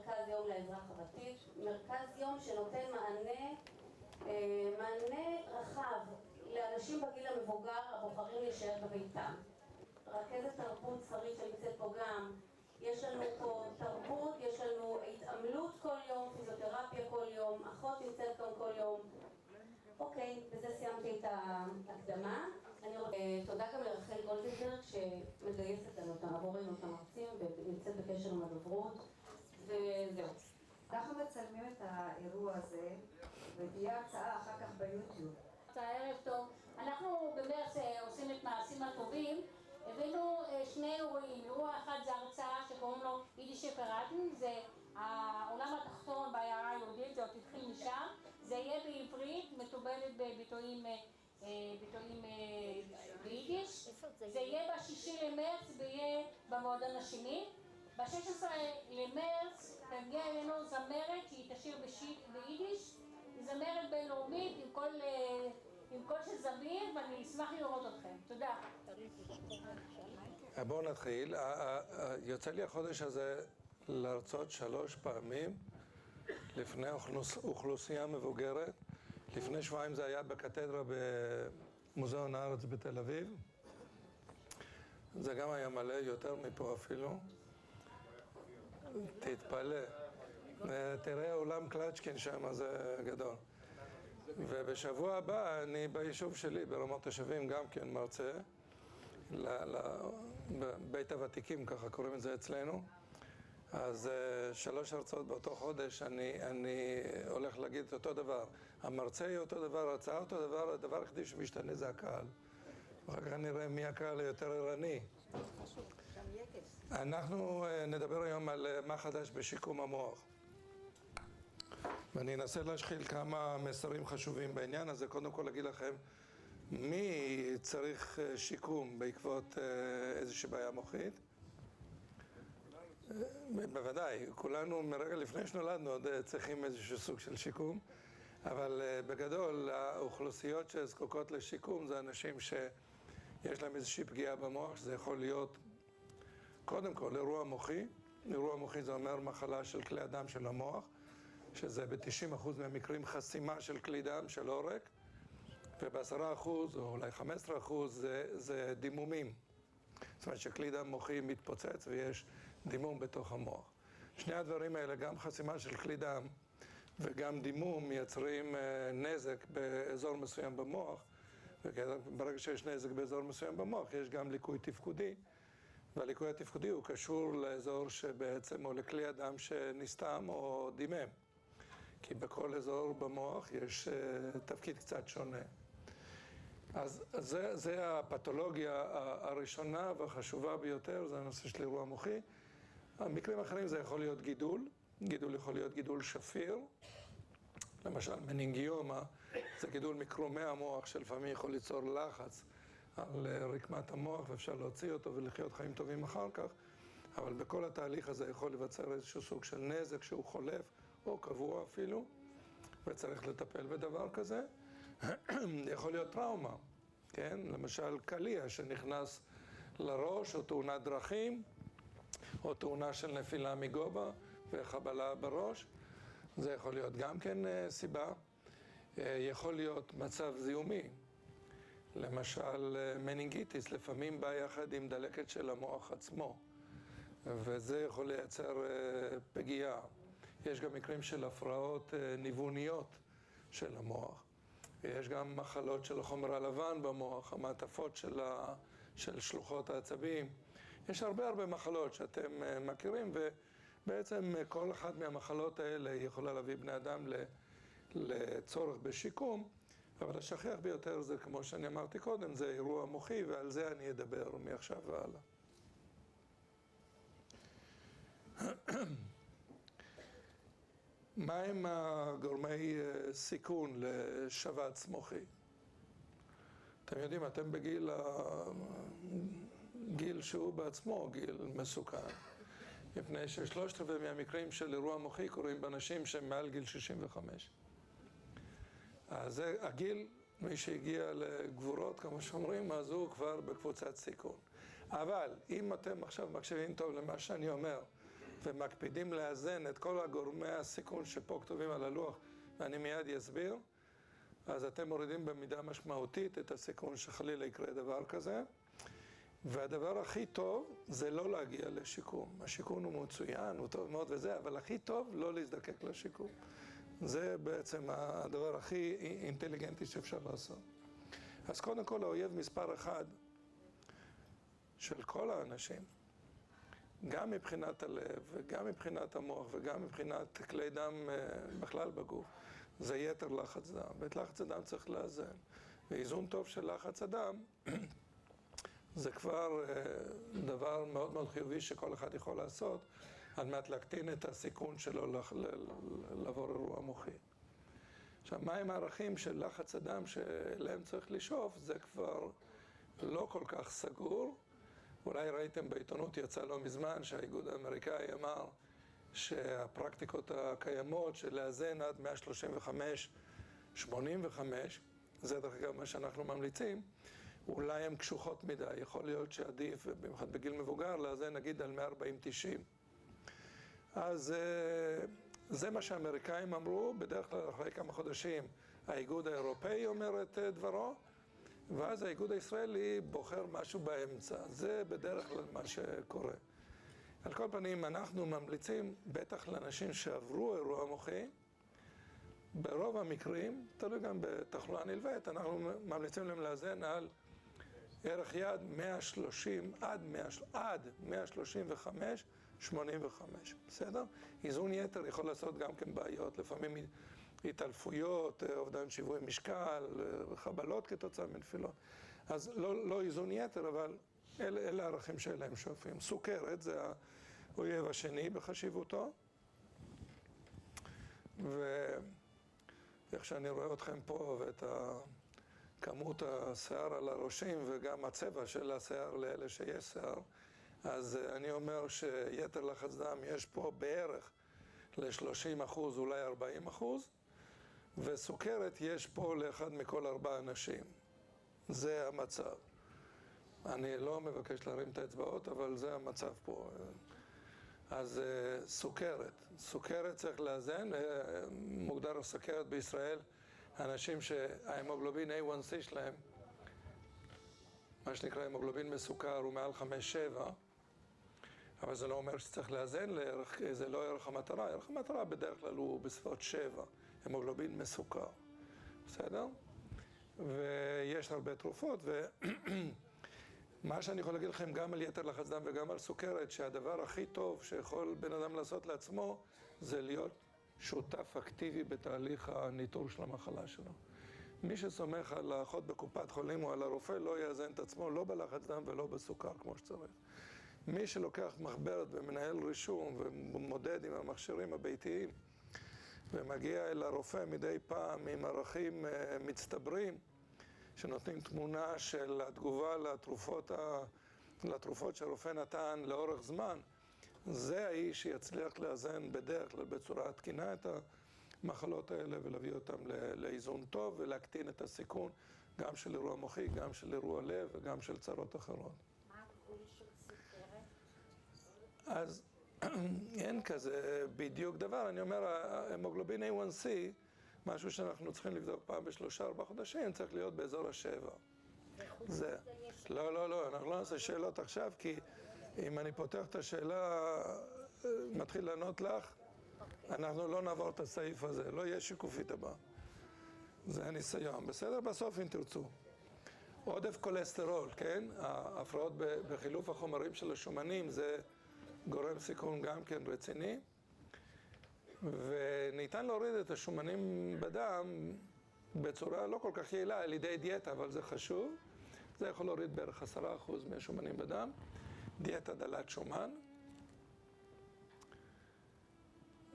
מרכז יום לעזרה חברתית, מרכז יום שנותן מענה רחב לאנשים בגיל המבוגר הבוחרים להישאר בביתם. רכזת תרבות שרית שנמצאת פה גם, יש לנו פה תרבות, יש לנו התעמלות כל יום, פיזיותרפיה כל יום, אחות נמצאת כאן כל יום. אוקיי, בזה סיימתי את ההקדמה. אני רוצה תודה גם לרחל גולדנברג שמגייסת לנו עבורנו את המרצים ונמצאת בקשר עם הדוברות, וזהו. ככה מצלמים את האירוע הזה ותהיה הרצאה אחר כך ביוטיוב. ערב טוב. אנחנו במרץ עושים את מעשים הטובים. הבאנו שני אירועים. אירוע אחד זה הרצאה שקוראים לו יידיש פראטן, זה העולם התחתון בעיירה היהודית, זה עוד התחיל משם. זה יהיה בעברית, מתובלת בביטויים ביידיש. זה יהיה ב6 למרץ ויהיה במועדון השני. ב16 למרץ תגיע אלינו זמרת שהיא תשיר ביידיש, זמרת בינלאומית עם קול של זמיר, ואני אשמח לראות אתכם. תודה. בואו נתחיל. יוצא לי החודש הזה להרצות 3 פעמים לפני אוכלוסייה מבוגרת. לפני שבועיים זה היה בקתדרה במוזיאון הארץ בתל אביב. זה גם היה מלא, יותר מפה אפילו. תתפלא. תראה אולם קלצ'קין שם, זה גדול. ובשבוע הבא אני ביישוב שלי, ברמות השבים, גם כן מרצה, בבית הוותיקים, ככה קוראים את זה אצלנו. אז 3 הרצאות באותו חודש, אני הולך להגיד את אותו דבר. המרצה היא אותו דבר, ההרצאה אותו דבר, הדבר היחידי שמשתנה זה הקהל. ואחר כך נראה מי הקהל היותר ערני. אנחנו נדבר היום על מה חדש בשיקום המוח. ואני אנסה להשחיל כמה מסרים חשובים בעניין הזה. קודם כל להגיד לכם, מי צריך שיקום בעקבות איזושהי בעיה מוחית? בוודאי, כולנו מרגע לפני שנולדנו עוד צריכים איזשהו סוג של שיקום, אבל בגדול האוכלוסיות שזקוקות לשיקום זה אנשים שיש להם איזושהי פגיעה במוח, שזה יכול להיות קודם כל אירוע מוחי. אירוע מוחי זה אומר מחלה של כלי הדם של המוח, שזה ב-90% מהמקרים חסימה של כלי דם, של עורק, וב-10% או אולי 15% זה דימומים. זאת אומרת שכלי דם מוחי מתפוצץ ויש דימום בתוך המוח. שני הדברים האלה, גם חסימה של כלי דם וגם דימום, מייצרים נזק באזור מסוים במוח, וברגע שיש נזק באזור מסוים במוח יש גם ליקוי תפקודי, והליקוי התפקודי הוא קשור לאזור שבעצם, או לכלי הדם שנסתם או דימם. כי בכל אזור במוח יש תפקיד קצת שונה. אז זה הפתולוגיה הראשונה והחשובה ביותר, זה הנושא של אירוע מוחי. המקרים האחרים זה יכול להיות גידול. גידול יכול להיות גידול שפיר. למשל מנינגיומה, זה גידול מקרומי המוח שלפעמים יכול ליצור לחץ על רקמת המוח ואפשר להוציא אותו ולחיות חיים טובים אחר כך. אבל בכל התהליך הזה יכול לבצר איזשהו סוג של נזק שהוא חולף או קבוע אפילו, וצריך לטפל בדבר כזה. יכול להיות טראומה, כן? למשל קליע שנכנס לראש, או תאונת דרכים, או תאונה של נפילה מגובה וחבלה בראש. זה יכול להיות גם כן סיבה. יכול להיות מצב זיהומי. למשל מנינגיטיס, לפעמים בא יחד עם דלקת של המוח עצמו, וזה יכול לייצר פגיעה. יש גם מקרים של הפרעות ניווניות של המוח. יש גם מחלות של החומר הלבן במוח, המעטפות של שלוחות העצבים. יש הרבה מחלות שאתם מכירים, ובעצם כל אחת מהמחלות האלה יכולה להביא בני אדם לצורך בשיקום, אבל השכיח ביותר זה, כמו שאני אמרתי קודם, זה אירוע מוחי, ועל זה אני אדבר מעכשיו והלאה. מה הם הגורמי סיכון לשבץ מוחי? אתם יודעים, אתם בגיל שהוא בעצמו גיל מסוכן, מפני ש3/4 מהמקרים של אירוע מוחי קורים באנשים שהם מעל גיל 65. אז זה הגיל, מי שהגיע לגבורות, כמו שאומרים, אז הוא כבר בקבוצת סיכון. אבל אם אתם עכשיו מקשיבים טוב למה שאני אומר, ומקפידים לאזן את כל הגורמי הסיכון שפה כתובים על הלוח, ואני מיד אסביר, אז אתם מורידים במידה משמעותית את הסיכון שחלילה יקרה דבר כזה. והדבר הכי טוב זה לא להגיע לשיקום. השיקום הוא מצוין, הוא טוב מאוד וזה, אבל הכי טוב לא להזדקק לשיקום. זה בעצם הדבר הכי אינטליגנטי שאפשר לעשות. אז קודם כל האויב מספר אחד של כל האנשים, גם מבחינת הלב וגם מבחינת המוח וגם מבחינת כלי דם בכלל בגוף, זה יתר לחץ דם. ואת לחץ הדם צריך לאזן. ואיזון טוב של לחץ הדם זה כבר דבר מאוד מאוד חיובי שכל אחד יכול לעשות על מנת להקטין את הסיכון שלו לעבור אירוע מוחי. עכשיו, מהם הערכים של לחץ הדם שאליהם צריך לשאוף? זה כבר לא כל כך סגור. אולי ראיתם בעיתונות, יצא לא מזמן, שהאיגוד האמריקאי אמר שהפרקטיקות הקיימות של לאזן עד 135-85, זה דרך אגב מה שאנחנו ממליצים, אולי הן קשוחות מדי. יכול להיות שעדיף, במיוחד בגיל מבוגר, לאזן נגיד על 140-90. אז זה מה שהאמריקאים אמרו. בדרך כלל אחרי כמה חודשים האיגוד האירופאי אומר את דברו, ואז האיגוד הישראלי בוחר משהו באמצע. זה בדרך כלל מה שקורה. על כל פנים, אנחנו ממליצים, בטח לאנשים שעברו אירוע מוחי, ברוב המקרים, תלוי גם בתחלואה נלווית, אנחנו ממליצים להם לאזן על ערך יעד 130 עד 135-85, בסדר? איזון יתר יכול לעשות גם כן בעיות, לפעמים התעלפויות, אובדן שיווי משקל, חבלות כתוצאה מנפילות. אז לא איזון יתר, אבל אלה הערכים שאליהם שואפים. סוכרת זה האויב השני בחשיבותו, ואיך שאני רואה אתכם פה ואת כמות השיער על הראשים וגם הצבע של השיער לאלה שיש שיער, אז אני אומר שיתר לחץ דם יש פה בערך ל-30%, אולי 40%, וסוכרת יש פה לאחד מכל 4 אנשים. זה המצב. אני לא מבקש להרים את האצבעות, אבל זה המצב פה. אז סוכרת צריך לאזן. מוגדר הסוכרת בישראל, אנשים שההמוגלובין A1C שלהם, מה שנקרא המוגלובין מסוכר, הוא מעל 5-7, אבל זה לא אומר שצריך לאזן לערך, זה לא ערך המטרה. ערך המטרה בדרך כלל הוא בסביבות 7, המוגלובין מסוכר. בסדר? ויש הרבה תרופות, ומה שאני יכול להגיד לכם גם על יתר לחץ דם וגם על סוכרת, שהדבר הכי טוב שיכול בן אדם לעשות לעצמו, זה להיות שותף אקטיבי בתהליך הניטור של המחלה שלו. מי שסומך על האחות בקופת חולים או על הרופא לא יאזן את עצמו, לא בלחץ דם ולא בסוכר כמו שצריך. מי שלוקח מחברת ומנהל רישום ומודד עם המכשירים הביתיים ומגיע אל הרופא מדי פעם עם ערכים מצטברים שנותנים תמונה של התגובה לתרופות שהרופא נתן לאורך זמן, זה האיש שיצליח לאזן בדרך כלל בצורה תקינה את המחלות האלה ולהביא אותם לאיזון טוב ולהקטין את הסיכון גם של אירוע מוחי, גם של אירוע לב וגם של צרות אחרות. מה הגבול של סוכרת? אז אין כזה בדיוק דבר. אני אומר, המוגלובין A1C, משהו שאנחנו צריכים לבדוק פעם ב3-4 חודשים, צריך להיות באזור 7. זה. לא, אנחנו לא נעשה שאלות עכשיו, כי אם אני פותח את השאלה, מתחיל לענות לך, אנחנו לא נעבור את הסעיף הזה, לא יהיה שיקופית הבאה. זה הניסיון, בסדר? בסוף אם תרצו. עודף כולסטרול, כן? ההפרעות בחילוף החומרים של השומנים זה גורם סיכון גם כן רציני, וניתן להוריד את השומנים בדם בצורה לא כל כך יעילה על ידי דיאטה, אבל זה חשוב. זה יכול להוריד בערך 10% מהשומנים בדם. דיאטה דלת שומן.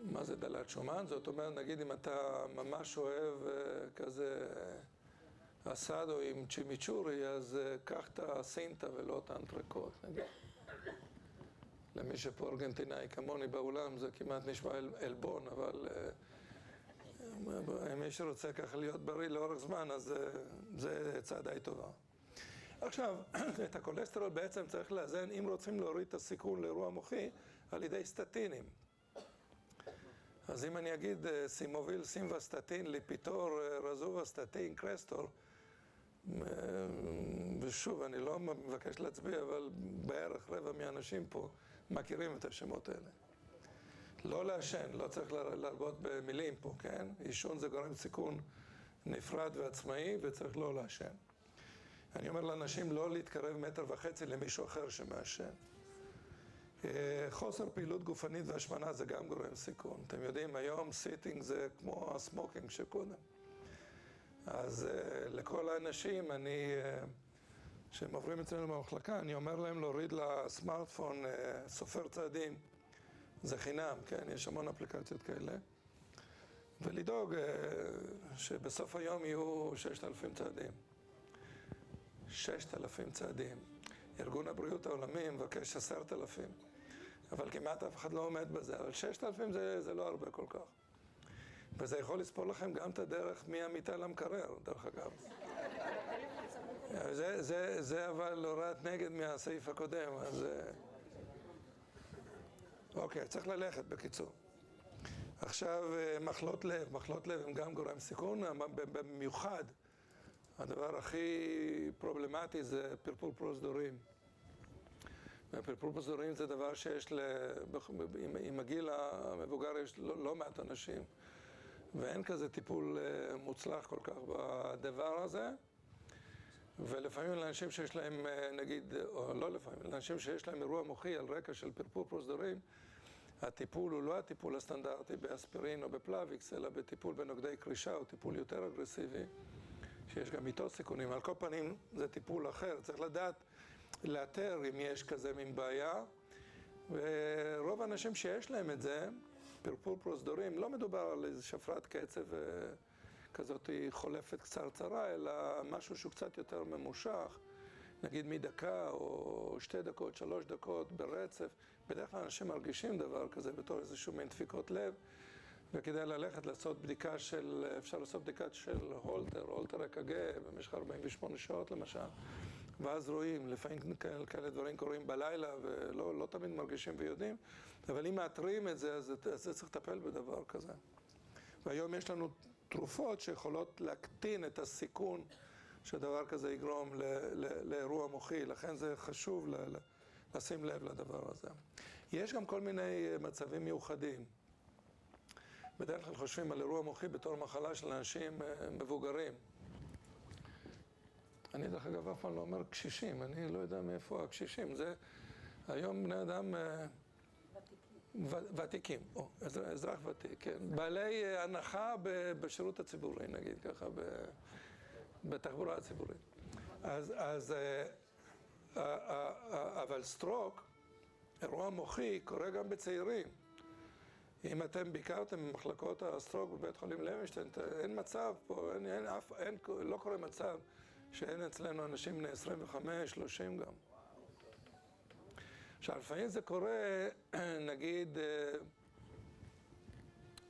מה זה דלת שומן? זאת אומרת, נגיד אם אתה ממש אוהב כזה אסדו עם צ'ימיצ'ורי, אז קח את הסינטה ולא את האנטרקוט, נגיד. למי שפה ארגנטינאי כמוני באולם, זה כמעט נשמע אלבון, אבל מי שרוצה ככה להיות בריא לאורך זמן, אז זה עצה די טובה. עכשיו, את הכולסטרול בעצם צריך לאזן, אם רוצים להוריד את הסיכון לאירוע מוחי, על ידי סטטינים. אז אם אני אגיד סימוביל, סימבסטטין, ליפיטור, רזובסטטין, קרסטור, ושוב, אני לא מבקש להצביע, אבל בערך רבע מהאנשים פה מכירים את השמות האלה. לא לעשן, לא צריך להרבות במילים פה, כן? עישון זה גורם סיכון נפרד ועצמאי, וצריך לא לעשן. אני אומר לאנשים לא להתקרב 1.5 מטר למישהו אחר שמעשן. חוסר פעילות גופנית והשמנה זה גם גורם סיכון. אתם יודעים, היום סיטינג זה כמו הסמוקינג שקודם. אז לכל האנשים, שהם עוברים אצלנו במחלקה, אני אומר להם להוריד לסמארטפון סופר צעדים. זה חינם, כן? יש המון אפליקציות כאלה. ולדאוג שבסוף היום יהיו 6,000 צעדים. 6,000 צעדים. ארגון הבריאות העולמי מבקש 10,000. אבל כמעט אף אחד לא עומד בזה. אבל 6,000 זה לא הרבה כל כך. וזה יכול לספור לכם גם את הדרך מהמיטה למקרר, דרך אגב. זה אבל הוראת נגד מהסעיף הקודם, אז... אוקיי, צריך ללכת בקיצור. עכשיו, מחלות לב הם גם גורם סיכון, במיוחד, הדבר הכי פרובלמטי זה פרפור פרוזדורים. ופרפור פרוזדורים זה דבר שיש, עם הגיל המבוגר יש לא מעט אנשים, ואין כזה טיפול מוצלח כל כך בדבר הזה, ולפעמים לאנשים שיש להם, נגיד, או לא לפעמים, לאנשים שיש להם אירוע מוחי על רקע של פרפור פרוזדורים, הטיפול הוא לא הטיפול הסטנדרטי באספירין או בפלאביקס, אלא בטיפול בנוגדי קרישה או טיפול יותר אגרסיבי, שיש גם איתו סיכונים. על כל פנים זה טיפול אחר, צריך לדעת לאתר אם יש כזה מין בעיה, ורוב האנשים שיש להם את זה, פרפור פרוזדורים, לא מדובר על איזו שפרת קצב כזאת חולפת קצרצרה, אלא משהו שהוא קצת יותר ממושך, נגיד מדקה או 2 דקות, 3 דקות ברצף. בדרך כלל אנשים מרגישים דבר כזה בתור איזשהו מין דפיקות לב, וכדאי ללכת לעשות בדיקה של, אפשר לעשות בדיקה של הולטר אק"ג במשך 48 שעות למשל, ואז רואים, לפעמים כאלה דברים קורים בלילה ולא תמיד מרגישים ויודעים, אבל אם מאתרים את זה, אז צריך לטפל בדבר כזה. והיום יש לנו תרופות שיכולות להקטין את הסיכון שדבר כזה יגרום לאירוע מוחי, לכן זה חשוב לשים לב לדבר הזה. יש גם כל מיני מצבים מיוחדים. בדרך כלל חושבים על אירוע מוחי בתור מחלה של אנשים מבוגרים. אני דרך אגב אף פעם לא אומר קשישים, אני לא יודע מאיפה הקשישים. זה היום בני אדם ותיקים, או אזרח ותיק, כן. בעלי הנחה בשירות הציבורי, נגיד ככה, בתחבורה הציבורית. אבל סטרוק, אירוע מוחי, קורה גם בצעירים. אם אתם ביקרתם במחלקות הסטרוק בבית חולים לוינשטיין, אין מצב פה, לא קורה מצב שאין אצלנו אנשים בני 25, 30 גם. עכשיו, לפעמים זה קורה, נגיד,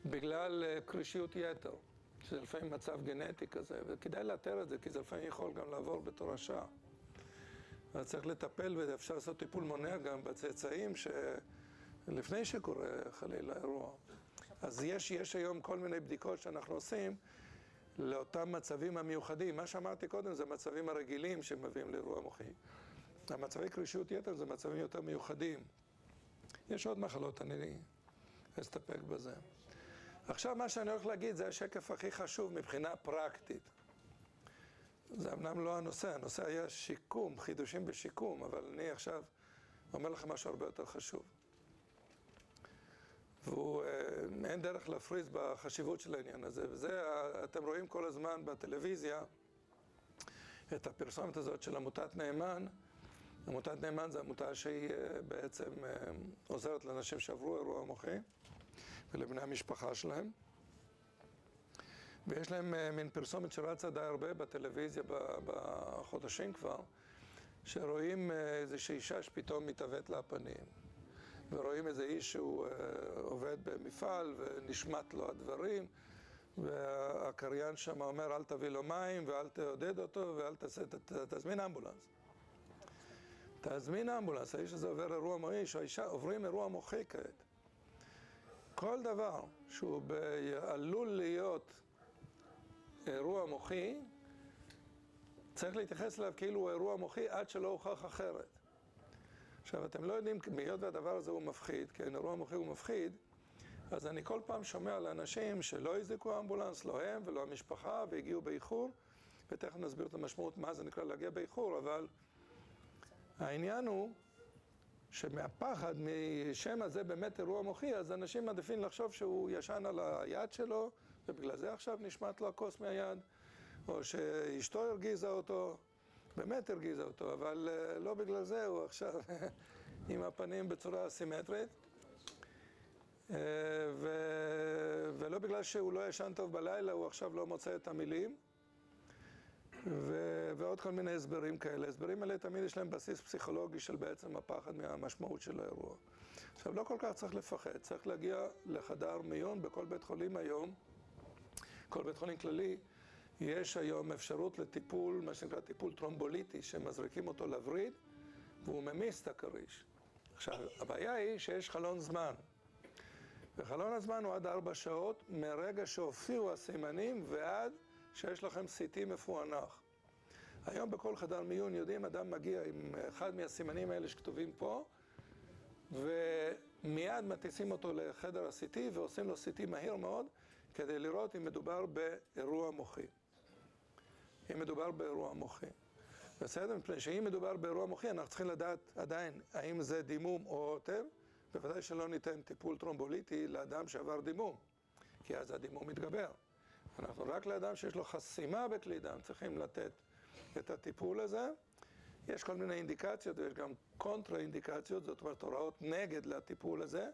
בגלל קרישיות יתר, שזה לפעמים מצב גנטי כזה, וכדאי לאתר את זה, כי זה לפעמים יכול גם לעבור בתור השעה. אז צריך לטפל, ואפשר לעשות טיפול מונע גם בצאצאים, לפני שקורה חלילה אירוע. אז יש היום כל מיני בדיקות שאנחנו עושים לאותם מצבים המיוחדים. מה שאמרתי קודם זה המצבים הרגילים שמביאים לאירוע מוחי. המצבי קרישיות יתר זה מצבים יותר מיוחדים. יש עוד מחלות, אני אסתפק בזה. עכשיו מה שאני הולך להגיד זה השקף הכי חשוב מבחינה פרקטית. זה אמנם לא הנושא, הנושא היה שיקום, חידושים בשיקום, אבל אני עכשיו אומר לכם משהו הרבה יותר חשוב. ואין דרך להפריז בחשיבות של העניין הזה, וזה, אתם רואים כל הזמן בטלוויזיה את הפרסומת הזאת של עמותת נאמן. עמותת נאמן זה עמותה שהיא בעצם עוזרת לאנשים שעברו אירוע מוחי ולבני המשפחה שלהם. ויש להם מין פרסומת שרצה די הרבה בטלוויזיה בחודשים כבר, שרואים איזושהי אישה שפתאום מתעוות לה פנים. ורואים איזה איש שהוא עובד במפעל ונשמט לו הדברים, והקריין שם אומר אל תביא לו מים ואל תעודד אותו ואל תזמין אמבולנס. תזמין אמבולנס, האיש הזה עובר אירוע מוחי, שהאישה עוברים אירוע מוחי כעת. כל דבר שהוא עלול להיות אירוע מוחי, צריך להתייחס אליו כאילו הוא אירוע מוחי עד שלא הוכח אחרת. עכשיו, אתם לא יודעים, בהיות והדבר הזה הוא מפחיד, כן, אירוע מוחי הוא מפחיד, אז אני כל פעם שומע על אנשים שלא הזיקו אמבולנס, לא הם ולא המשפחה, והגיעו באיחור, ותכף נסביר את המשמעות מה זה נקרא להגיע באיחור, אבל העניין הוא שמהפחד, משם הזה באמת אירוע מוחי, אז אנשים מעדיפים לחשוב שהוא ישן על היד שלו, ובגלל זה עכשיו נשמט לו הכוס מהיד, או שאשתו הרגיזה אותו, באמת הרגיזה אותו, אבל לא בגלל זה, הוא עכשיו עם הפנים בצורה אסימטרית, ולא בגלל שהוא לא ישן טוב בלילה, הוא עכשיו לא מוצא את המילים, ועוד כל מיני הסברים כאלה. הסברים האלה תמיד יש להם בסיס פסיכולוגי של בעצם הפחד מהמשמעות של האירוע. עכשיו, לא כל כך צריך לפחד, צריך להגיע לחדר מיון בכל בית חולים היום, כל בית חולים כללי, יש היום אפשרות לטיפול, מה שנקרא טיפול טרומבוליטי, שמזריקים אותו לווריד, והוא ממיס את הכריש. עכשיו, הבעיה היא שיש חלון זמן. וחלון הזמן הוא עד 4 שעות, מרגע שהופיעו הסימנים ועד שיש לכם CT מפוענח. היום בכל חדר מיון יודעים, אדם מגיע עם אחד מהסימנים האלה שכתובים פה, ומיד מטיסים אותו לחדר ה-CT ועושים לו CT מהיר מאוד, כדי לראות אם מדובר באירוע מוחי. אם מדובר באירוע מוחי. בסדר? מפני שאם מדובר באירוע מוחי, אנחנו צריכים לדעת עדיין האם זה דימום או עוטב, בוודאי שלא ניתן טיפול טרומבוליטי לאדם שעבר דימום, כי אז הדימום מתגבר. אנחנו רק לאדם שיש לו חסימה בכלי דם צריכים לתת את הטיפול הזה. יש כל מיני אינדיקציות, ויש גם קונטרה אינדיקציות, זאת אומרת הוראות נגד לטיפול הזה,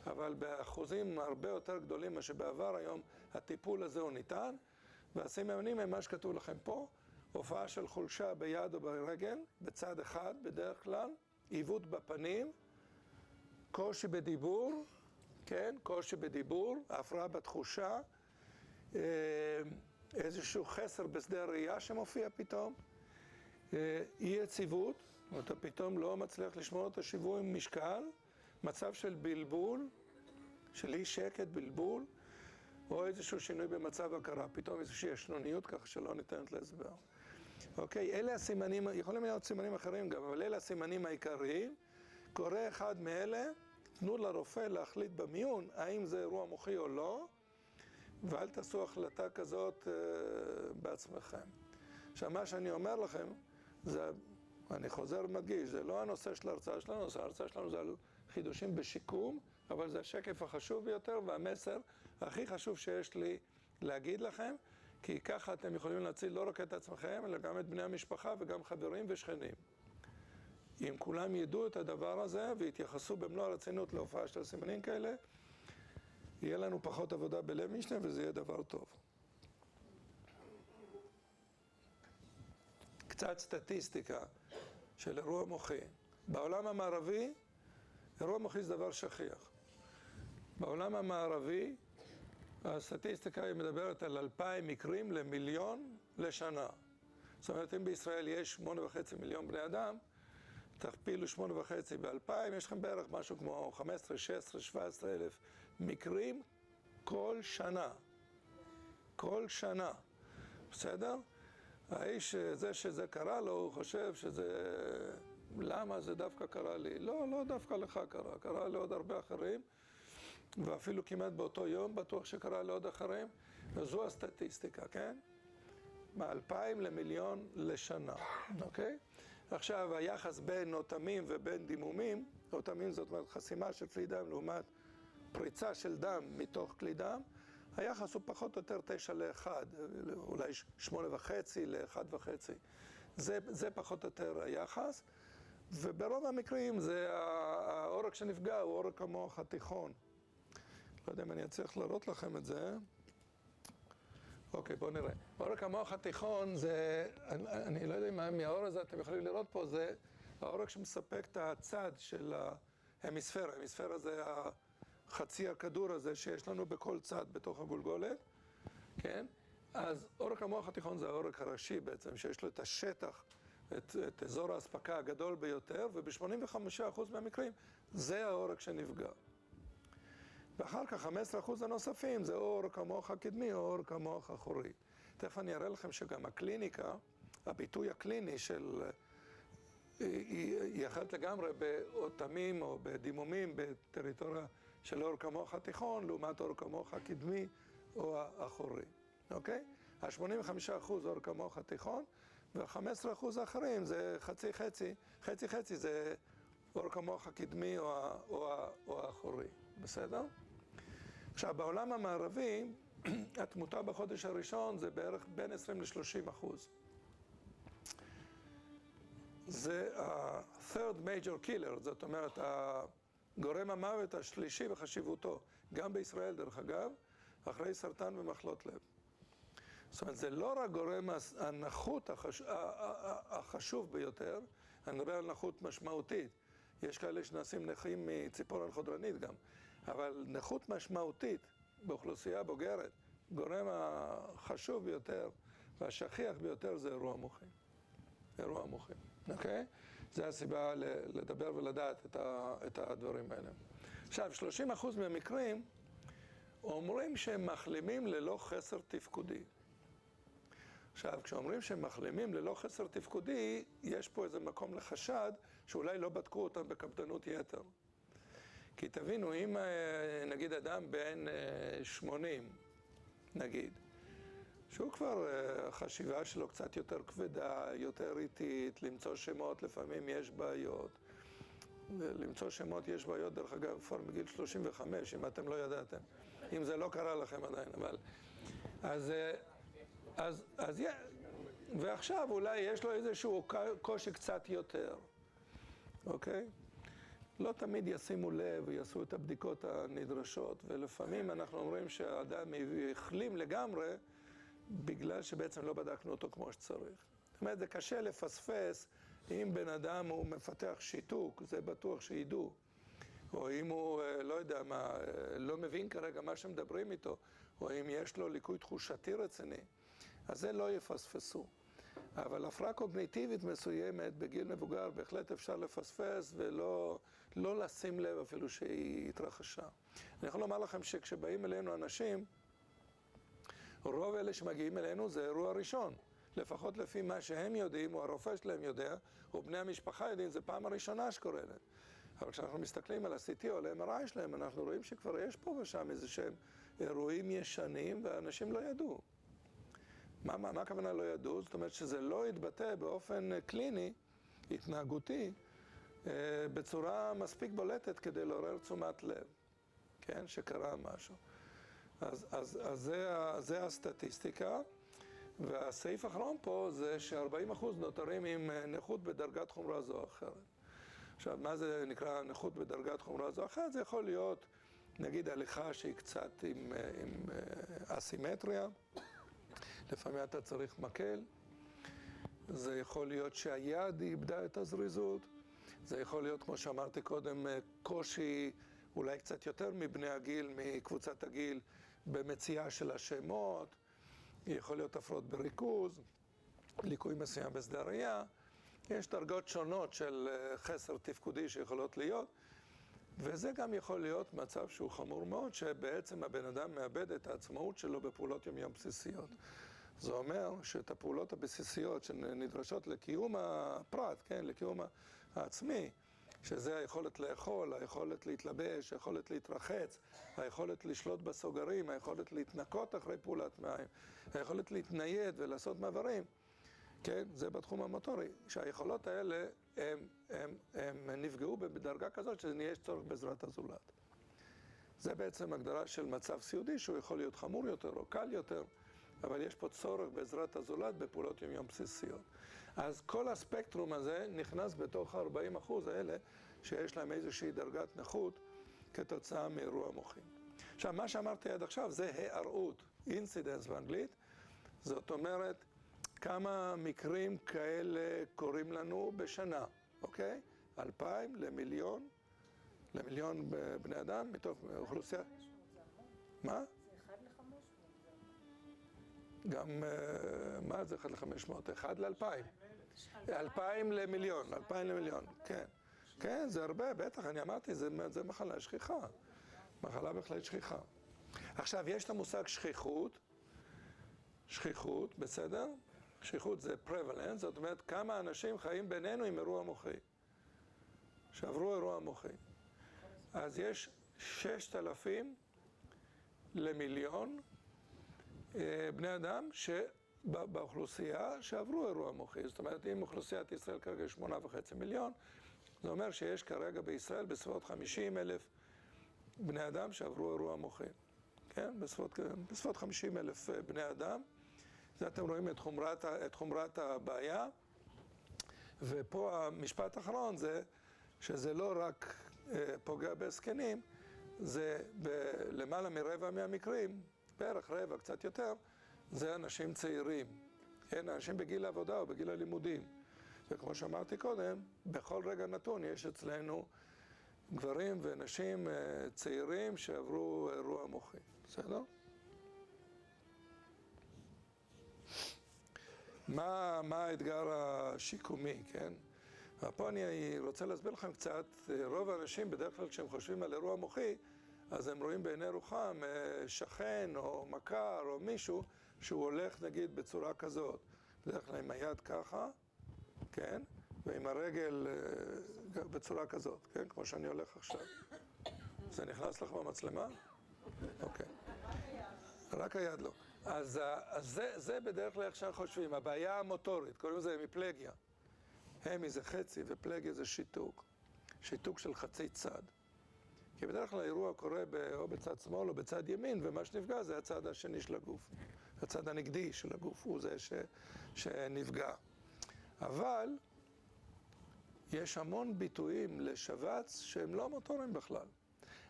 אבל באחוזים הרבה יותר גדולים מה שבעבר היום הטיפול הזה הוא ניתן, והסימנים הם מה שכתוב לכם פה, הופעה של חולשה ביד או ברגל, בצד אחד בדרך כלל, עיוות בפנים, קושי בדיבור, כן, קושי בדיבור, הפרעה בתחושה, איזשהו חסר בשדה הראייה שמופיע פתאום, אי יציבות, אתה פתאום לא מצליח לשמור את השיווי עם משקל, מצב של בלבול, של אי שקט, בלבול, או איזשהו שינוי במצב הכרה, פתאום איזושהי ישנוניות ככה שלא ניתנת להסבר. אוקיי, אלה הסימנים, יכולים להיות סימנים אחרים גם, אבל אלה הסימנים העיקריים. קורה אחד מאלה, תנו לרופא להחליט במיון האם זה אירוע מוחי או לא, ואל תעשו החלטה כזאת בעצמכם. עכשיו, מה שאני אומר לכם, זה, אני חוזר ומדגיש, זה לא הנושא של ההרצאה שלנו, ההרצאה שלנו זה על חידושים בשיקום, אבל זה השקף החשוב ביותר והמסר הכי חשוב שיש לי להגיד לכם, כי ככה אתם יכולים להציל לא רק את עצמכם, אלא גם את בני המשפחה וגם חברים ושכנים. אם כולם ידעו את הדבר הזה ויתייחסו במלוא הרצינות להופעה של סימנים כאלה, יהיה לנו פחות עבודה בלב משנה וזה יהיה דבר טוב. קצת סטטיסטיקה של אירוע מוחי. בעולם המערבי, אירוע מוחי זה דבר שכיח. בעולם המערבי, הסטטיסטיקה היא מדברת על 2,000 מקרים למיליון לשנה. זאת אומרת, אם בישראל יש 8.5 מיליון בני אדם, תכפילו 8.5 ב-2,000, יש לכם בערך משהו כמו 15, 16, 17 אלף מקרים כל שנה. כל שנה. בסדר? האיש זה שזה קרה לו, הוא חושב שזה... למה זה דווקא קרה לי? לא, לא דווקא לך קרה, קרה לעוד הרבה אחרים, ואפילו כמעט באותו יום בטוח שקרה לעוד אחרים, וזו הסטטיסטיקה, כן? מ-2,000 למיליון לשנה, אוקיי? עכשיו, היחס בין אוטמים ובין דימומים, אוטמים זאת אומרת חסימה של כלי דם לעומת פריצה של דם מתוך כלי דם, היחס הוא פחות או יותר 9-1, אולי 8.5 ל-1.5. זה פחות או יותר היחס, וברוב המקרים זה העורק שנפגע הוא עורק המוח התיכון. לא יודע אם אני אצליח להראות לכם את זה. אוקיי, בואו נראה. עורק המוח התיכון זה, אני לא יודע אם מהאור הזה אתם יכולים לראות פה, זה העורק שמספק את הצד של ההמיספירה. ההמיספירה זה חצי הכדור הזה שיש לנו בכל צד בתוך הגולגולת, כן? אז עורק המוח התיכון זה העורק הראשי בעצם, שיש לו את השטח את אזור האספקה הגדול ביותר, וב-85% מהמקרים זה העורק שנפגע. ואחר כך 15% הנוספים זה או עורק המוח הקדמי או עורק המוח האחורי. תכף אני אראה לכם שגם הקליניקה, הביטוי הקליני של, היא אחרת לגמרי באותמים או בדימומים בטריטוריה של עורק המוח התיכון, לעומת עורק המוח הקדמי או האחורי, אוקיי? ה-85% עורק המוח התיכון, וה-15% האחרים זה חצי זה עורק המוח הקדמי או האחורי, בסדר? עכשיו, בעולם המערבי, התמותה בחודש הראשון זה בערך בין 20-30%. זה ה-third major killer, זאת אומרת, הגורם המוות השלישי בחשיבותו, גם בישראל דרך אגב, אחרי סרטן ומחלות לב. זאת אומרת, זה לא רק גורם הנחות החשוב ביותר, אני מדבר על נכות משמעותית. יש כאלה שנעשים נכים מציפורן חודרנית גם, אבל נכות משמעותית באוכלוסייה בוגרת, גורם החשוב ביותר והשכיח ביותר זה אירוע מוחי. אירוע מוחי, אוקיי? זה הסיבה לדבר ולדעת את הדברים האלה. עכשיו, 30% מהמקרים אומרים שהם מחלימים ללא חסר תפקודי. עכשיו, כשאומרים שהם מחלימים ללא חסר תפקודי, יש פה איזה מקום לחשד שאולי לא בדקו אותם בקפדנות יתר. כי תבינו, אם נגיד אדם בן 80, נגיד, שהוא כבר החשיבה שלו קצת יותר כבדה, יותר איטית, למצוא שמות לפעמים יש בעיות. למצוא שמות יש בעיות, דרך אגב, כבר מגיל 35, אם אתם לא ידעתם. אם זה לא קרה לכם עדיין, אבל... אז ועכשיו אולי יש לו איזשהו קושי קצת יותר, אוקיי? לא תמיד ישימו לב ויעשו את הבדיקות הנדרשות, ולפעמים אנחנו אומרים שהאדם החלים לגמרי בגלל שבעצם לא בדקנו אותו כמו שצריך. זאת אומרת, זה קשה לפספס אם בן אדם הוא מפתח שיתוק, זה בטוח שידעו. או אם הוא, לא יודע מה, לא מבין כרגע מה שמדברים איתו, או אם יש לו ליקוי תחושתי רציני. אז זה לא יפספסו. אבל הפרעה קוגניטיבית מסוימת בגיל מבוגר בהחלט אפשר לפספס ולא לשים לב אפילו שהיא התרחשה. אני יכול לומר לכם שכשבאים אלינו אנשים, רוב אלה שמגיעים אלינו זה אירוע ראשון. לפחות לפי מה שהם יודעים, או הרופא שלהם יודע, או בני המשפחה יודעים, זה פעם הראשונה שקורה להם. אבל כשאנחנו מסתכלים על ה-CT או על ה-MRI שלהם, אנחנו רואים שכבר יש פה ושם איזה שהם אירועים ישנים ואנשים לא ידעו. מה הכוונה לא ידעו? זאת אומרת שזה לא יתבטא באופן קליני, התנהגותי, בצורה מספיק בולטת כדי לעורר תשומת לב, כן? שקרה משהו. אז זה הסטטיסטיקה, והסעיף האחרון פה זה ש-40% נותרים עם נכות בדרגת חומרה זו או אחרת. עכשיו, מה זה נקרא נכות בדרגת חומרה זו או אחרת? זה יכול להיות, נגיד, הליכה שהיא קצת עם אסימטריה, לפעמים אתה צריך מקל, זה יכול להיות שהיד איבדה את הזריזות, זה יכול להיות, כמו שאמרתי קודם, קושי אולי קצת יותר מבני הגיל, מקבוצת הגיל, במציאה של השמות, יכול להיות הפרעות בריכוז, ליקוי מסוים בשדה הראייה, יש דרגות שונות של חסר תפקודי שיכולות להיות, וזה גם יכול להיות מצב שהוא חמור מאוד, שבעצם הבן אדם מאבד את העצמאות שלו בפעולות יום-יום בסיסיות. זה אומר שאת הפעולות הבסיסיות שנדרשות לקיום הפרט, כן, לקיום העצמי, שזה היכולת לאכול, היכולת להתלבש, היכולת להתרחץ, היכולת לשלוט בסוגרים, היכולת להתנקות אחרי פעולת מים, היכולת להתנייד ולעשות מעברים, כן, זה בתחום המוטורי, שהיכולות האלה הם נפגעו בדרגה כזאת שיש צורך בעזרת הזולת. זה בעצם הגדרה של מצב סיעודי שהוא יכול להיות חמור יותר או קל יותר, אבל יש פה צורך בעזרת הזולת בפעולות יום-יום בסיסיות. אז כל הספקטרום הזה נכנס בתוך ה-40% האלה שיש להם איזושהי דרגת נכות כתוצאה מאירוע מוחי. עכשיו, מה שאמרתי עד עכשיו זה הערעות, אינסידנס באנגלית, זאת אומרת, כמה מקרים כאלה קורים לנו בשנה, אוקיי? 2,000 למיליון בני אדם מתוך אוכלוסייה. מה? זה 1 ל-500. גם, מה זה 1 ל-500? 1 ל-2,000. 2,000 למיליון, 2,000 למיליון, כן. כן, זה הרבה, בטח, אני אמרתי, זה מחלה שכיחה. מחלה בהחלט שכיחה. עכשיו, יש את המושג שכיחות, בסדר? שכיחות זה prevalence, זאת אומרת, כמה אנשים חיים בינינו עם אירוע מוחי. שעברו אירוע מוחי. אז יש 6,000 למיליון בני אדם באוכלוסייה שעברו אירוע מוחי. זאת אומרת, אם אוכלוסיית ישראל כרגע 8.5 מיליון, זה אומר שיש כרגע בישראל בסביבות 50,000 בני אדם שעברו אירוע מוחי. כן? בסביבות 50,000 בני אדם. זה אתם רואים את חומרת הבעיה. ופה המשפט האחרון זה שזה לא רק פוגע בזקנים, זה למעלה מרבע מהמקרים, בערך רבע, קצת יותר, זה אנשים צעירים. כן? אנשים בגיל העבודה או בגיל הלימודים. וכמו שאמרתי קודם, בכל רגע נתון יש אצלנו גברים ונשים צעירים שעברו אירוע מוחי. בסדר? מה האתגר השיקומי, כן? ופה אני רוצה להסביר לכם קצת, רוב האנשים בדרך כלל כשהם חושבים על אירוע מוחי, אז הם רואים בעיני רוחם שכן או מכר או מישהו שהוא הולך נגיד בצורה כזאת. בדרך כלל עם היד ככה, כן? ועם הרגל בצורה כזאת, כן? כמו שאני הולך עכשיו. זה נכנס לך במצלמה? אוקיי. רק היד לא. אז זה בדרך כלל איך שאנחנו חושבים. הבעיה המוטורית, קוראים לזה מיפלגיה. המי זה חצי ופלגיה זה שיתוק. שיתוק של חצי צד. כי בדרך כלל האירוע קורה או בצד שמאל או בצד ימין, ומה שנפגע זה הצד השני של הגוף. הצד הנגדי של הגוף הוא זה שנפגע. אבל יש המון ביטויים לשבץ שהם לא מוטוריים בכלל.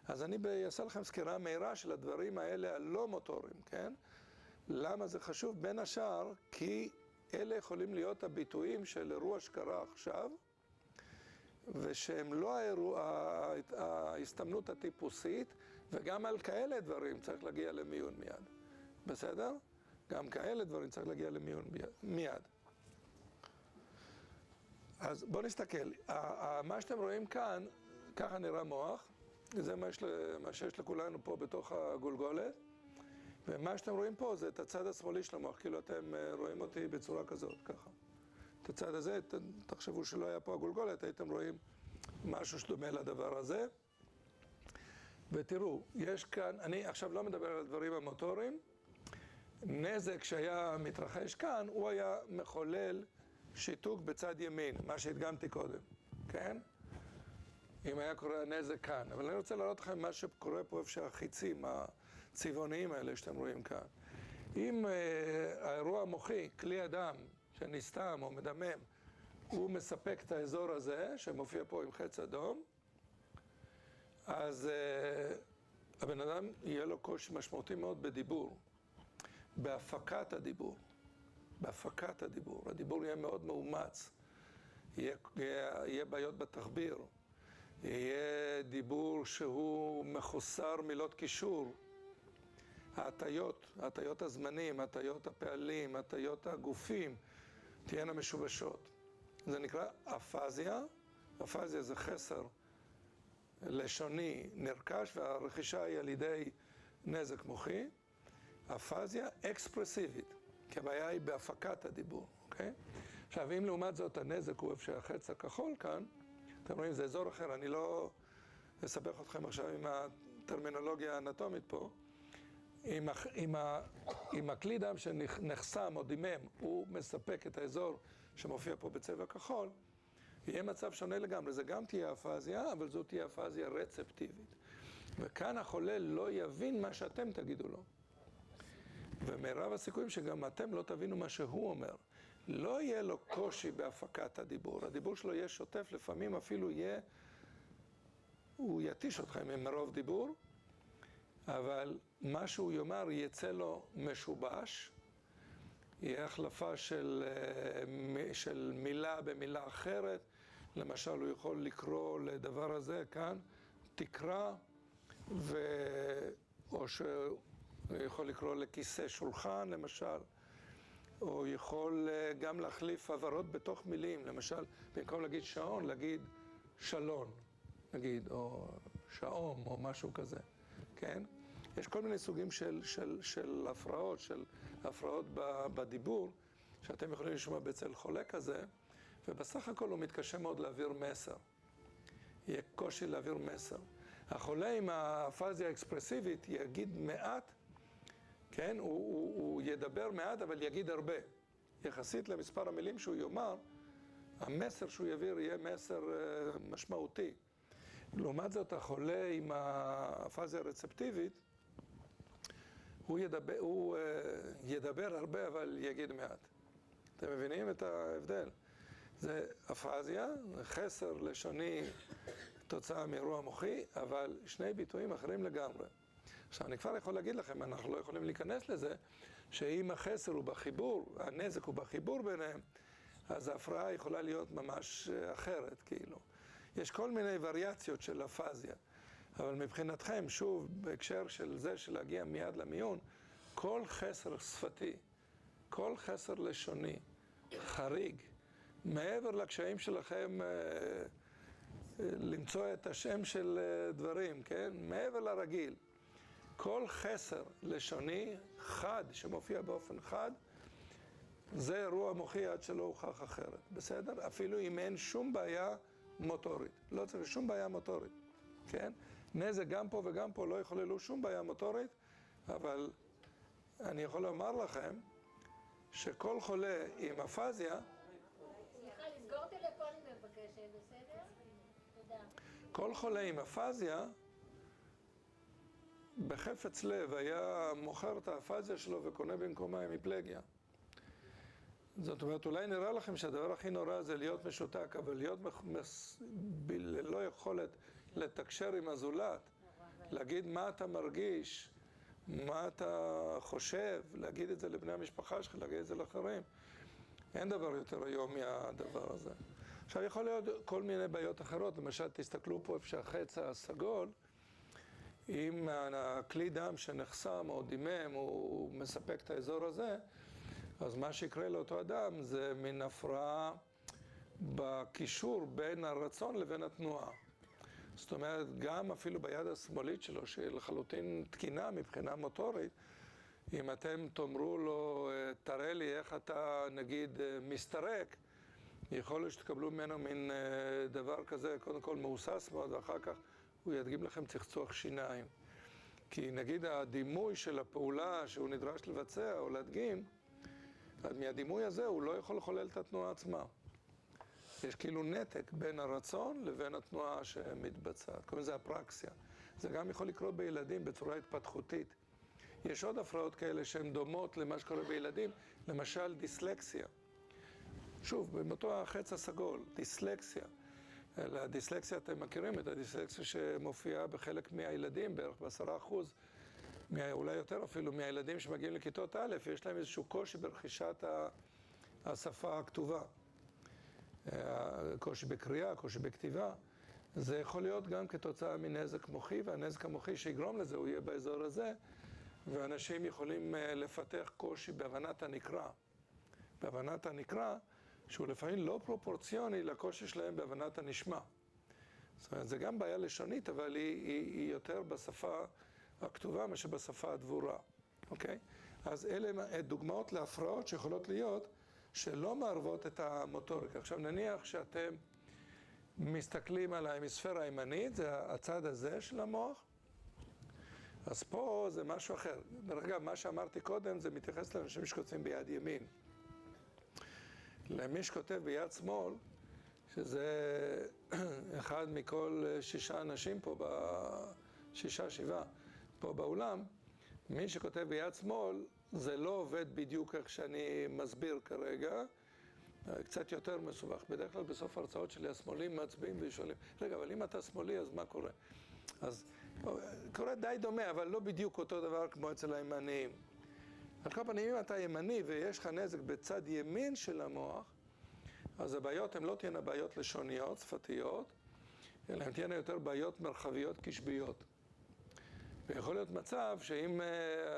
אז אני אעשה לכם סקירה מהירה של הדברים האלה הלא מוטוריים, כן? למה זה חשוב? בין השאר, כי אלה יכולים להיות הביטויים של אירוע שקרה עכשיו, ושהם לא ההסתמנות הטיפוסית, וגם על כאלה דברים צריך להגיע למיון מיד. בסדר? גם כאלה דברים צריך להגיע למיון מיד. אז בואו נסתכל. מה שאתם רואים כאן, ככה נראה מוח. זה מה שיש לכולנו פה בתוך הגולגולת. ומה שאתם רואים פה זה את הצד השמאלי של המוח, כאילו אתם רואים אותי בצורה כזאת, ככה. את הצד הזה, תחשבו שלא היה פה הגולגולת, הייתם רואים משהו שדומה לדבר הזה. ותראו, יש כאן, אני עכשיו לא מדבר על הדברים המוטוריים, נזק שהיה מתרחש כאן, הוא היה מחולל שיתוק בצד ימין, מה שהדגמתי קודם, כן? אם היה קורה נזק כאן. אבל אני רוצה להראות לכם מה שקורה פה איפה שהחיצים הצבעוניים האלה שאתם רואים כאן. אם האירוע המוחי, כלי אדם שנסתם או מדמם, הוא מספק את האזור הזה, שמופיע פה עם חץ אדום, אז הבן אדם יהיה לו קושי משמעותי מאוד בדיבור, בהפקת הדיבור. בהפקת הדיבור. הדיבור יהיה מאוד מאומץ, יהיה בעיות בתחביר, יהיה דיבור שהוא מחוסר מילות קישור, הטיות הזמנים, הטיות הפעלים, הטיות הגופים, תהיינה משובשות. זה נקרא אפזיה. אפזיה זה חסר לשוני נרכש, והרכישה היא על ידי נזק מוחי. אפזיה אקספרסיבית, כי הבעיה היא בהפקת הדיבור, אוקיי? עכשיו, אם לעומת זאת הנזק הוא איפה שהחץ הכחול כאן, אתם רואים, זה אזור אחר, אני לא אסבך אתכם עכשיו עם הטרמינולוגיה האנטומית פה. אם הכלי דם שנחסם או דימם, הוא מספק את האזור שמופיע פה בצבע כחול, יהיה מצב שונה לגמרי. זה גם תהיה אפזיה, אבל זו תהיה אפזיה רצפטיבית. וכאן החולה לא יבין מה שאתם תגידו לו. ומרב הסיכויים שגם אתם לא תבינו מה שהוא אומר. לא יהיה לו קושי בהפקת הדיבור. הדיבור שלו יהיה שוטף, לפעמים אפילו הוא יתיש אתכם עם מרוב דיבור, אבל מה שהוא יאמר יצא לו משובש, יהיה החלפה של מילה במילה אחרת. למשל, הוא יכול לקרוא לדבר הזה כאן, תקרא, או שהוא יכול לקרוא לכיסא שולחן, למשל. או יכול גם להחליף עברות בתוך מילים, למשל, במקום להגיד שעון, להגיד שלון, נגיד, או שעום, או משהו כזה, כן? יש כל מיני סוגים של הפרעות בדיבור, שאתם יכולים לשמוע בצל חולה כזה, ובסך הכל הוא מתקשה מאוד להעביר מסר. יהיה קושי להעביר מסר. החולה עם האפזיה האקספרסיבית יגיד מעט, כן? הוא ידבר מעט, אבל יגיד הרבה. יחסית למספר המילים שהוא יאמר, המסר שהוא יעביר יהיה מסר משמעותי. לעומת זאת, החולה עם האפזיה הרצפטיבית, הוא ידבר הרבה, אבל יגיד מעט. אתם מבינים את ההבדל? זה אפזיה, חסר לשוני תוצאה מאירוע מוחי, אבל שני ביטויים אחרים לגמרי. עכשיו, אני כבר יכול להגיד לכם, אנחנו לא יכולים להיכנס לזה, שאם החסר הוא בחיבור, הנזק הוא בחיבור ביניהם, אז ההפרעה יכולה להיות ממש אחרת, כאילו. יש כל מיני וריאציות של אפזיה, אבל מבחינתכם, שוב, בהקשר של זה של להגיע מיד למיון, כל חסר שפתי, כל חסר לשוני, חריג, מעבר לקשיים שלכם למצוא את השם של דברים, כן? מעבר לרגיל. כל חסר לשוני חד, שמופיע באופן חד, זה אירוע מוחי עד שלא הוכח אחרת, בסדר? אפילו אם אין שום בעיה מוטורית. לא צריך שום בעיה מוטורית, כן? נזק גם פה וגם פה לא יכוללו שום בעיה מוטורית, אבל אני יכול לומר לכם שכל חולה עם אפזיה, סליחה, לסגור טלפון אם מבקשת, בסדר? תודה. כל חולה עם אפזיה, בחפץ לב היה מוכר את האפזיה שלו וקונה במקומה המיפלגיה. זאת אומרת, אולי נראה לכם שהדבר הכי נורא זה להיות משותק, אבל להיות ללא יכולת לתקשר עם הזולת, להגיד מה אתה מרגיש, מה אתה חושב, להגיד את זה לבני המשפחה שלך, להגיד את זה לאחרים. אין דבר יותר היום מהדבר הזה. עכשיו, יכול להיות כל מיני בעיות אחרות. למשל, תסתכלו פה איפה שהחץ הסגול, אם הכלי דם שנחסם או דימם, הוא מספק את האזור הזה, אז מה שיקרה לאותו אדם זה מין הפרעה בקישור בין הרצון לבין התנועה. זאת אומרת, גם אפילו ביד השמאלית שלו, שהיא לחלוטין תקינה מבחינה מוטורית, אם אתם תאמרו לו, תראה לי איך אתה, נגיד, מסתרק, יכול להיות שתקבלו ממנו מין דבר כזה, קודם כל מאוסס מאוד, ואחר כך הוא ידגים לכם צחצוח שיניים. כי נגיד הדימוי של הפעולה שהוא נדרש לבצע או להדגים, מהדימוי הזה הוא לא יכול לחולל את התנועה עצמה. יש כאילו נתק בין הרצון לבין התנועה שמתבצעת. קוראים לזה אפרקסיה. זה גם יכול לקרות בילדים בצורה התפתחותית. יש עוד הפרעות כאלה שהן דומות למה שקורה בילדים, למשל דיסלקסיה. שוב, באותו החץ הסגול, דיסלקסיה. הדיסלקסיה, אתם מכירים את הדיסלקסיה שמופיעה בחלק מהילדים, בערך ב10%, אולי יותר אפילו, מהילדים שמגיעים לכיתות א', יש להם איזשהו קושי ברכישת השפה הכתובה. קושי בקריאה, קושי בכתיבה. זה יכול להיות גם כתוצאה מנזק מוחי, והנזק המוחי שיגרום לזה הוא יהיה באזור הזה, ואנשים יכולים לפתח קושי בהבנת הנקרא. בהבנת הנקרא, שהוא לפעמים לא פרופורציוני לקושי שלהם בהבנת הנשמע. זאת אומרת, זה גם בעיה לשונית, אבל היא יותר בשפה הכתובה מאשר בשפה הדבורה, אוקיי? אז אלה דוגמאות להפרעות שיכולות להיות שלא מערבות את המוטוריקה. עכשיו נניח שאתם מסתכלים על ההמיספירה הימנית, זה הצד הזה של המוח, אז פה זה משהו אחר. דרך אגב, מה שאמרתי קודם זה מתייחס לאנשים שכותבים ביד ימין. למי שכותב ביד שמאל, שזה אחד מכל 6 אנשים פה, 6-7 פה באולם, מי שכותב ביד שמאל, זה לא עובד בדיוק איך שאני מסביר כרגע, קצת יותר מסובך. בדרך כלל בסוף ההרצאות שלי השמאלים מצביעים ושואלים, רגע, אבל אם אתה שמאלי, אז מה קורה? אז קורה די דומה, אבל לא בדיוק אותו דבר כמו אצל הימניים. על כל פנים, אם אתה ימני ויש לך נזק בצד ימין של המוח, אז הבעיות הן לא תהיינה בעיות לשוניות, שפתיות, אלא הן תהיינה יותר בעיות מרחביות, קשביות. ויכול להיות מצב שאם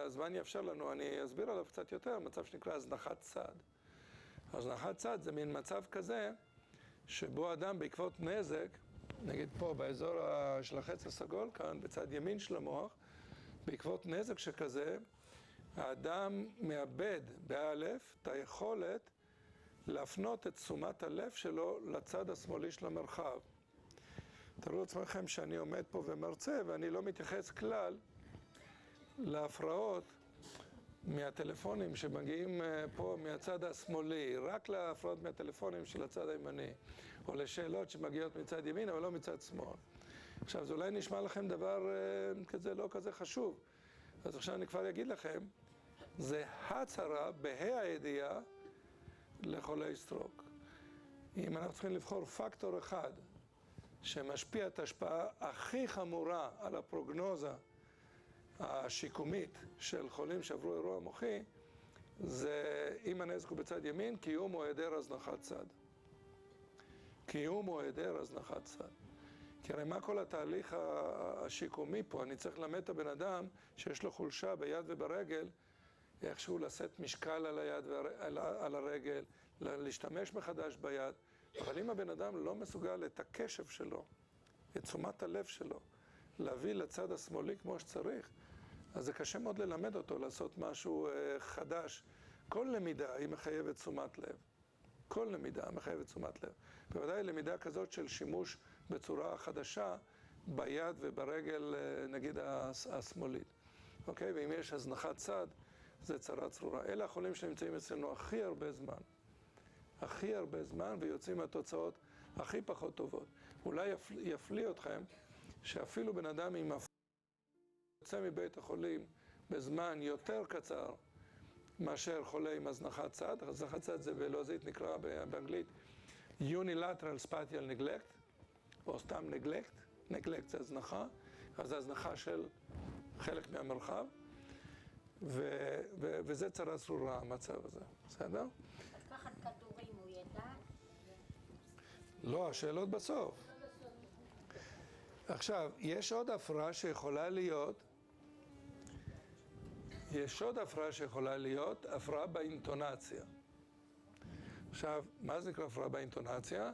הזמן יאפשר לנו, אני אסביר עליו קצת יותר, מצב שנקרא הזנחת צד. הזנחת צד זה מין מצב כזה, שבו אדם בעקבות נזק, נגיד פה באזור של החץ הסגול, כאן בצד ימין של המוח, בעקבות נזק שכזה, האדם מאבד באלף את היכולת להפנות את תשומת הלב שלו לצד השמאלי של המרחב. תראו לעצמכם שאני עומד פה ומרצה, ואני לא מתייחס כלל להפרעות מהטלפונים שמגיעים פה מהצד השמאלי, רק להפרעות מהטלפונים של הצד הימני, או לשאלות שמגיעות מצד ימין, אבל לא מצד שמאל. עכשיו, זה אולי נשמע לכם דבר כזה, לא כזה חשוב. אז עכשיו אני כבר אגיד לכם, זה הצהרה בה"א הידיעה לחולי סטרוק. אם אנחנו צריכים לבחור פקטור אחד שמשפיע את ההשפעה הכי חמורה על הפרוגנוזה השיקומית של חולים שעברו אירוע מוחי, זה אם הנזק הוא בצד ימין, קיום או היעדר הזנחת צד. קיום או היעדר הזנחת צד. כי הרי מה כל התהליך השיקומי פה? אני צריך ללמד את הבן אדם שיש לו חולשה ביד וברגל, איכשהו לשאת משקל על היד ועל הרגל, להשתמש מחדש ביד. אבל אם הבן אדם לא מסוגל את הקשב שלו, את תשומת הלב שלו, להביא לצד השמאלי כמו שצריך, אז זה קשה מאוד ללמד אותו לעשות משהו חדש. כל למידה היא מחייבת תשומת לב. כל למידה מחייבת תשומת לב. בוודאי למידה כזאת של שימוש בצורה חדשה ביד וברגל, נגיד, השמאלית. אוקיי? ואם יש הזנחת צד, זה צרה צרורה. אלה החולים שנמצאים אצלנו הכי הרבה זמן. הכי הרבה זמן, ויוצאים מהתוצאות הכי פחות טובות. אולי יפליא אתכם שאפילו בן אדם עם יוצא מבית החולים בזמן יותר קצר מאשר חולה עם הזנחת צד. הזנחת צד זה בלועזית נקרא באנגלית Unilateral Spatial Neglect, או סתם Neglect. Neglect זה הזנחה, אז זה הזנחה של חלק מהמרחב, וזה צרה צרורה המצב הזה, בסדר? לקחת כדורים הוא ידע? לא, השאלות בסוף. עכשיו, יש עוד הפרעה שיכולה להיות, הפרעה באינטונציה. עכשיו, מה זה נקרא הפרעה באינטונציה?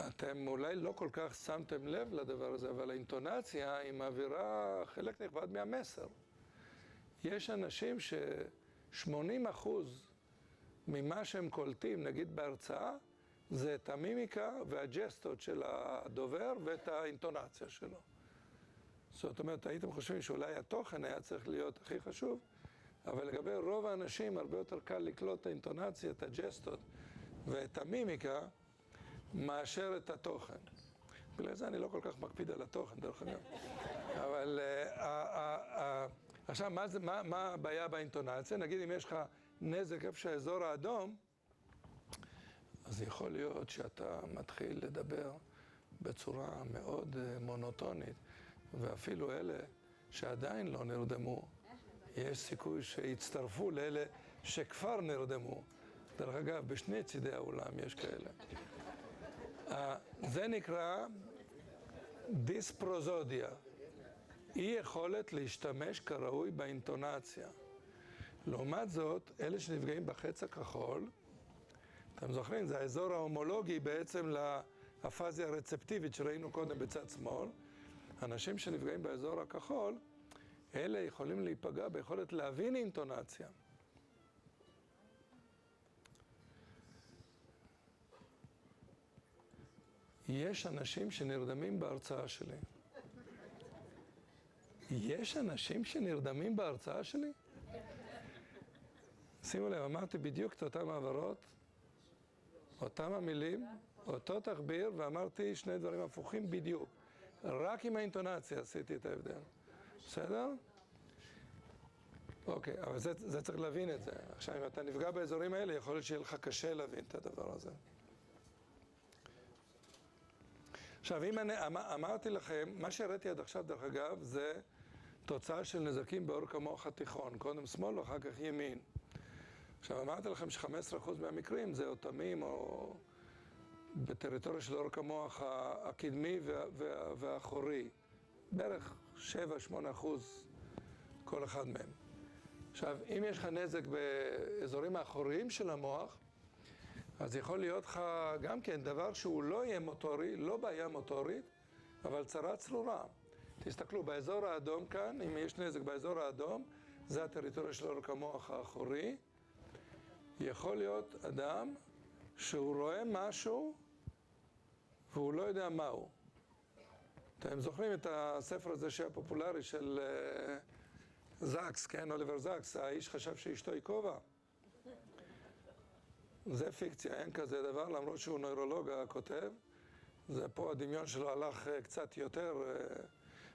אתם אולי לא כל כך שמתם לב לדבר הזה, אבל האינטונציה היא מעבירה חלק נכבד מהמסר. יש אנשים ש80% ממה שהם קולטים, נגיד בהרצאה, זה את המימיקה והג'סטות של הדובר ואת האינטונציה שלו. זאת אומרת, הייתם חושבים שאולי התוכן היה צריך להיות הכי חשוב, אבל לגבי רוב האנשים הרבה יותר קל לקלוט את האינטונציה, את הג'סטות ואת המימיקה, מאשר את התוכן. בגלל זה אני לא כל כך מקפיד על התוכן, דרך אגב. אבל עכשיו, מה הבעיה באינטונציה? נגיד אם יש לך נזק איפה שהאזור האדום, אז יכול להיות שאתה מתחיל לדבר בצורה מאוד מונוטונית, ואפילו אלה שעדיין לא נרדמו, יש סיכוי שיצטרפו לאלה שכבר נרדמו. דרך אגב, בשני צידי העולם יש כאלה. זה נקרא דיספרוזודיה, אי יכולת להשתמש כראוי באינטונציה. לעומת זאת, אלה שנפגעים בחץ הכחול, אתם זוכרים, זה האזור ההומולוגי בעצם לאפזיה הרצפטיבית שראינו קודם בצד שמאל. אנשים שנפגעים באזור הכחול, אלה יכולים להיפגע ביכולת להבין אינטונציה. יש אנשים שנרדמים בהרצאה שלי. יש אנשים שנרדמים בהרצאה שלי? שימו לב, אמרתי בדיוק את אותם העברות, אותם המילים, אותו תחביר, ואמרתי שני דברים הפוכים בדיוק. רק עם האינטונציה עשיתי את ההבדל. בסדר? אוקיי, אבל זה צריך להבין את זה. עכשיו, אם אתה נפגע באזורים האלה, יכול להיות שיהיה לך קשה להבין את הדבר הזה. עכשיו, אם אמרתי לכם, מה שהראיתי עד עכשיו, דרך אגב, זה תוצאה של נזקים באורך המוח התיכון. קודם שמאל ואחר כך ימין. עכשיו, אמרתי לכם ש15% מהמקרים זה אוטמים או בטריטוריה של אורך המוח הקדמי והאחורי. בערך 15% 7-8% כל אחד מהם. עכשיו, אם יש לך נזק באזורים האחוריים של המוח, אז יכול להיות לך גם כן דבר שהוא לא יהיה מוטורי, לא בעיה מוטורית, אבל צרה צרורה. תסתכלו, באזור האדום כאן, אם יש נזק באזור האדום, זה הטריטוריה של עורק המוח האחורי. יכול להיות אדם שהוא רואה משהו והוא לא יודע מהו. אתם זוכרים את הספר הזה שהיה פופולרי של זקס, כן, אוליבר זקס, האיש חשב שאשתו היא כובע. זה פיקציה, אין כזה דבר, למרות שהוא נוירולוג הכותב. זה פה הדמיון שלו הלך קצת יותר,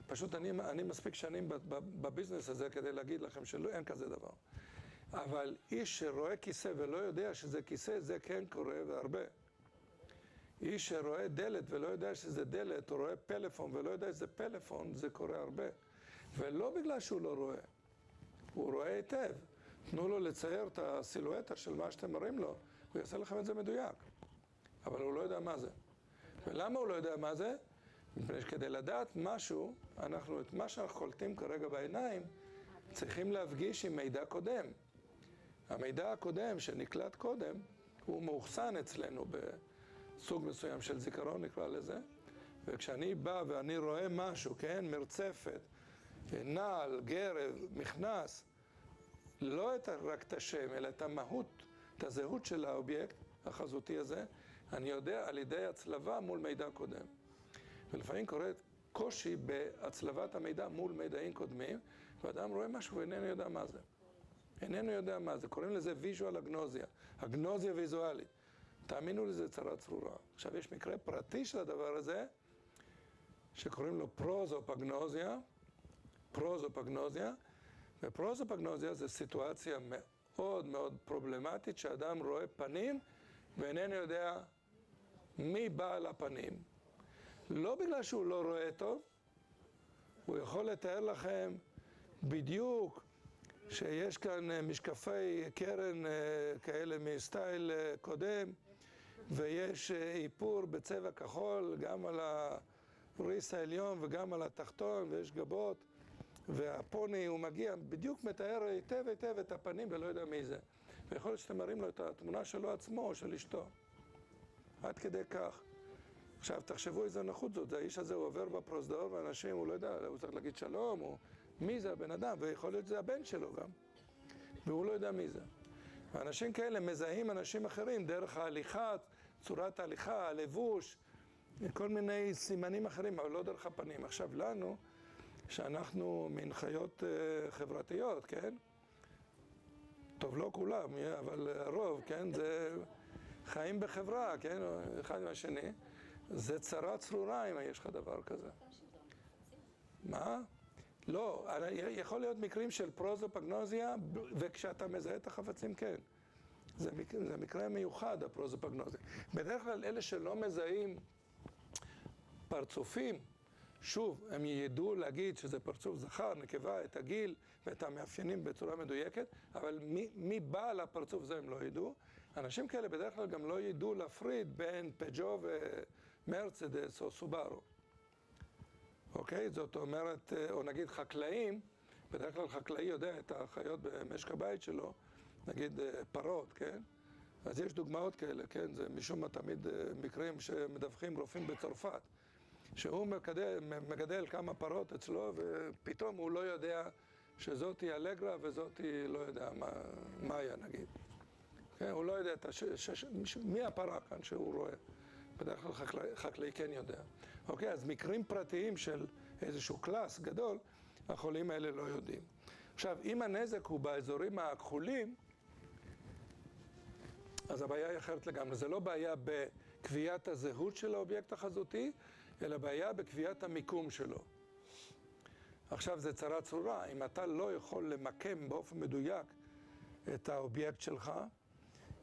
פשוט אני מספיק שנים בביזנס הזה כדי להגיד לכם שאין כזה דבר. אבל איש שרואה כיסא ולא יודע שזה כיסא, זה כן קורה והרבה. איש שרואה דלת ולא יודע שזה דלת, או רואה פלאפון ולא יודע שזה פלאפון, זה קורה הרבה. ולא בגלל שהוא לא רואה, הוא רואה היטב. תנו לו לצייר את הסילואטה של מה שאתם מראים לו, הוא יעשה לכם את זה מדויק. אבל הוא לא יודע מה זה. ולמה הוא לא יודע מה זה? מפני שכדי לדעת משהו, את מה שאנחנו קולטים כרגע בעיניים, צריכים להפגיש עם מידע קודם. המידע הקודם שנקלט קודם, הוא מאוחסן אצלנו בסוג מסוים של זיכרון, נקרא לזה. וכשאני בא ואני רואה משהו, כן, מרצפת, נעל, גרב, מכנס, לא רק את השם, אלא את המהות, את הזהות של האובייקט החזותי הזה, אני יודע על ידי הצלבה מול מידע קודם. ולפעמים קורה קושי בהצלבת המידע מול מידעים קודמים, ואדם רואה משהו ואיננו יודע מה זה. איננו יודע מה זה, קוראים לזה ויז'ואל אגנוזיה, אגנוזיה ויזואלית. תאמינו לזה צרה צרורה. עכשיו יש מקרה פרטי של הדבר הזה, שקוראים לו פרוזופגנוזיה, ופרוזופגנוזיה זה סיטואציה מאוד מאוד פרובלמטית, שאדם רואה פנים ואיננו יודע מי בעל הפנים. לא בגלל שהוא לא רואה טוב, הוא יכול לתאר לכם בדיוק שיש כאן משקפי קרן כאלה מסטייל קודם, ויש איפור בצבע כחול גם על הריס העליון וגם על התחתון, ויש גבות, והפוני הוא מגיע, בדיוק מתאר היטב את הפנים ולא יודע מי זה. ויכול להיות שאתם מראים לו את התמונה שלו עצמו או של אשתו. עד כדי כך. עכשיו תחשבו איזה נחות זאת, האיש הזה הוא עובר בפרוזדור ואנשים, הוא לא יודע, הוא צריך להגיד שלום, או מי זה הבן אדם, ויכול להיות שזה הבן שלו גם. והוא לא יודע מי זה. ואנשים כאלה מזהים אנשים אחרים דרך ההליכה, צורת ההליכה, הלבוש, כל מיני סימנים אחרים, אבל לא דרך הפנים. עכשיו לנו, שאנחנו מן חיות חברתיות, כן? טוב, לא כולם, אבל הרוב, כן? זה חיים בחברה, כן? אחד מהשני. זה צרה צרורה אם יש לך דבר כזה. מה? לא, יכול להיות מקרים של פרוזופגנוזיה, וכשאתה מזהה את החפצים, כן. זה מקרה מיוחד, הפרוזופגנוזיה. בדרך כלל אלה שלא מזהים פרצופים, שוב, הם ידעו להגיד שזה פרצוף זכר, נקבה, את הגיל ואת המאפיינים בצורה מדויקת, אבל מי בעל הפרצוף זה הם לא ידעו. אנשים כאלה בדרך כלל גם לא ידעו להפריד בין פג'ו ומרצדס או סובארו. אוקיי? זאת אומרת, או נגיד חקלאים, בדרך כלל חקלאי יודע את החיות במשק הבית שלו, נגיד פרות, כן? אז יש דוגמאות כאלה, כן? זה משום מה תמיד מקרים שמדווחים רופאים בצרפת, שהוא מגדל כמה פרות אצלו, ופתאום הוא לא יודע שזאת היא אלגרה וזאת היא לא יודע מה היה, נגיד. כן? הוא לא יודע מי הפרה כאן שהוא רואה. בדרך כלל חקלאי כן יודע. אוקיי, אז מקרים פרטיים של איזשהו קלאס גדול, החולים האלה לא יודעים. עכשיו, אם הנזק הוא באזורים הכחולים, אז הבעיה היא אחרת לגמרי. זה לא בעיה בקביעת הזהות של האובייקט החזותי, אלא בעיה בקביעת המיקום שלו. עכשיו, זה צרה צרורה. אם אתה לא יכול למקם באופן מדויק את האובייקט שלך,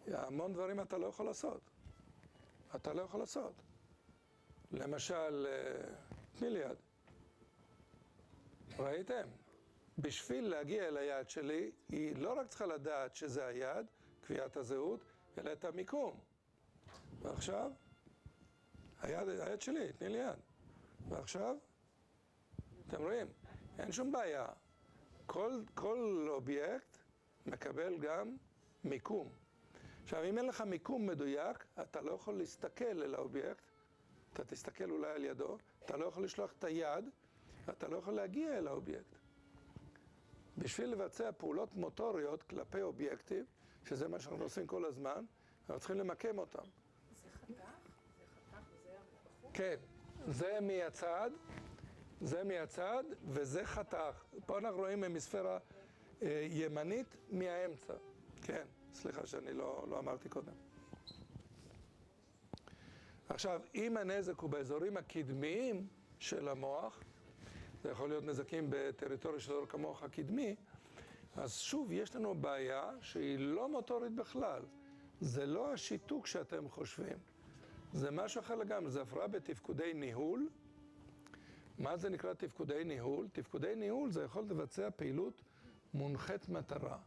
המון דברים אתה לא יכול לעשות. אתה לא יכול לעשות. למשל, תני לי יד. ראיתם? בשביל להגיע אל היד שלי, היא לא רק צריכה לדעת שזה היד, קביעת הזהות, אלא את המיקום. ועכשיו, היד שלי, תני לי יד. ועכשיו, אתם רואים? אין שום בעיה. כל אובייקט מקבל גם מיקום. עכשיו, אם אין לך מיקום מדויק, אתה לא יכול להסתכל אל האובייקט, אתה תסתכל אולי על ידו, אתה לא יכול לשלוח את היד, אתה לא יכול להגיע אל האובייקט. בשביל לבצע פעולות מוטוריות כלפי אובייקטים, שזה מה שאנחנו עושים כל הזמן, אנחנו צריכים למקם אותם. זה חתך? זה חתך וזה בחוץ? כן, זה מהצד וזה חתך. פה אנחנו רואים המספירה ימנית מהאמצע. כן, סליחה שאני לא אמרתי קודם. עכשיו, אם הנזק הוא באזורים הקדמיים של המוח, זה יכול להיות נזקים בטריטוריה של עורק המוח הקדמי, אז שוב, יש לנו בעיה שהיא לא מוטורית בכלל. זה לא השיתוק שאתם חושבים. זה משהו אחר לגמרי, זה הפרעה בתפקודי ניהול. מה זה נקרא תפקודי ניהול? תפקודי ניהול זה יכול לבצע פעילות מונחת מטרה.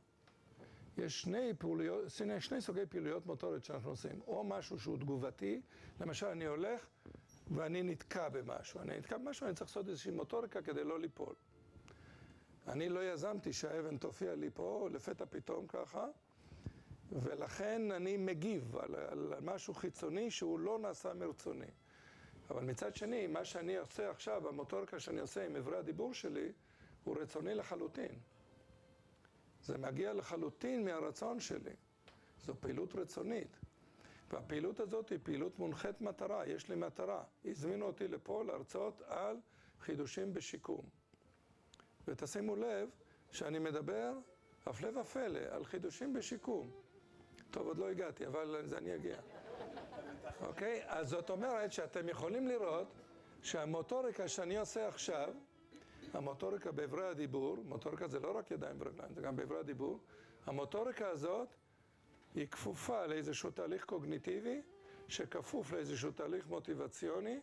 יש שני סוגי פעילויות מוטוריות שאנחנו עושים. או משהו שהוא תגובתי, למשל אני הולך ואני נתקע במשהו. אני צריך לעשות איזושהי מוטוריקה כדי לא ליפול. אני לא יזמתי שהאבן תופיע לי פה, לפתע פתאום ככה, ולכן אני מגיב על משהו חיצוני שהוא לא נעשה מרצוני. אבל מצד שני, מה שאני עושה עכשיו, המוטוריקה שאני עושה עם עברי הדיבור שלי, הוא רצוני לחלוטין. זה מגיע לחלוטין מהרצון שלי. זו פעילות רצונית. והפעילות הזאת היא פעילות מונחת מטרה. יש לי מטרה. הזמינו אותי לפה להרצות על חידושים בשיקום. ותשימו לב שאני מדבר, הפלא ופלא, על חידושים בשיקום. טוב, עוד לא הגעתי, אבל לזה אני אגיע. אוקיי? אז זאת אומרת שאתם יכולים לראות שהמוטוריקה שאני עושה עכשיו, המוטוריקה בעברי הדיבור, מוטוריקה זה לא רק ידיים ורגליים, זה גם בעברי הדיבור, המוטוריקה הזאת היא כפופה לאיזשהו תהליך קוגניטיבי, שכפוף לאיזשהו תהליך מוטיבציוני,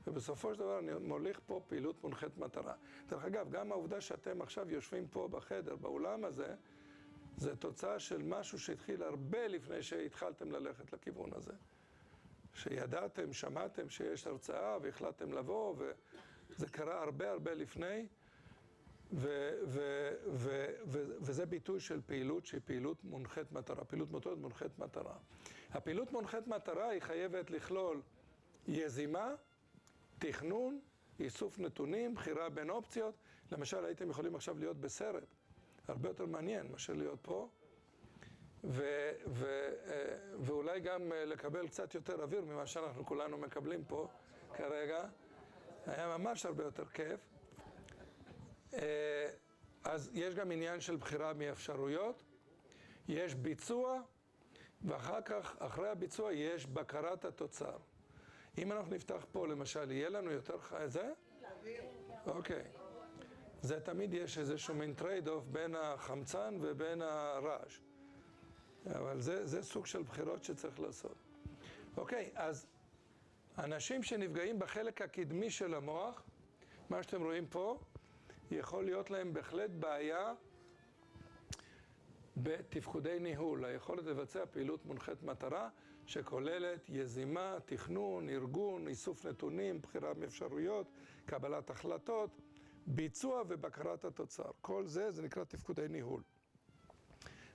ובסופו של דבר אני מוליך פה פעילות מונחת מטרה. דרך אגב, גם העובדה שאתם עכשיו יושבים פה בחדר, באולם הזה, זה תוצאה של משהו שהתחיל הרבה לפני שהתחלתם ללכת לכיוון הזה. שידעתם, שמעתם שיש הרצאה והחלטתם לבוא, וזה קרה הרבה לפני, וזה ביטוי של פעילות שהיא פעילות מונחת מטרה, פעילות מוטורית מונחת מטרה. הפעילות מונחת מטרה היא חייבת לכלול יזימה, תכנון, איסוף נתונים, בחירה בין אופציות. למשל, הייתם יכולים עכשיו להיות בסרט, הרבה יותר מעניין מאשר להיות פה, ואולי גם לקבל קצת יותר אוויר ממה שאנחנו כולנו מקבלים פה כרגע. היה ממש הרבה יותר כיף. אז יש גם עניין של בחירה מאפשרויות, יש ביצוע, ואחר כך, אחרי הביצוע, יש בקרת התוצר. אם אנחנו נפתח פה, למשל, יהיה לנו יותר זה? אוקיי. זה תמיד יש איזשהו מין טרייד-אוף בין החמצן ובין הרעש. אבל זה סוג של בחירות שצריך לעשות. אוקיי, אז אנשים שנפגעים בחלק הקדמי של המוח, מה שאתם רואים פה, יכול להיות להם בהחלט בעיה בתפקודי ניהול, היכולת לבצע פעילות מונחת מטרה שכוללת יזימה, תכנון, ארגון, איסוף נתונים, בחירה מאפשרויות, קבלת החלטות, ביצוע ובקרת התוצר. כל זה נקרא תפקודי ניהול.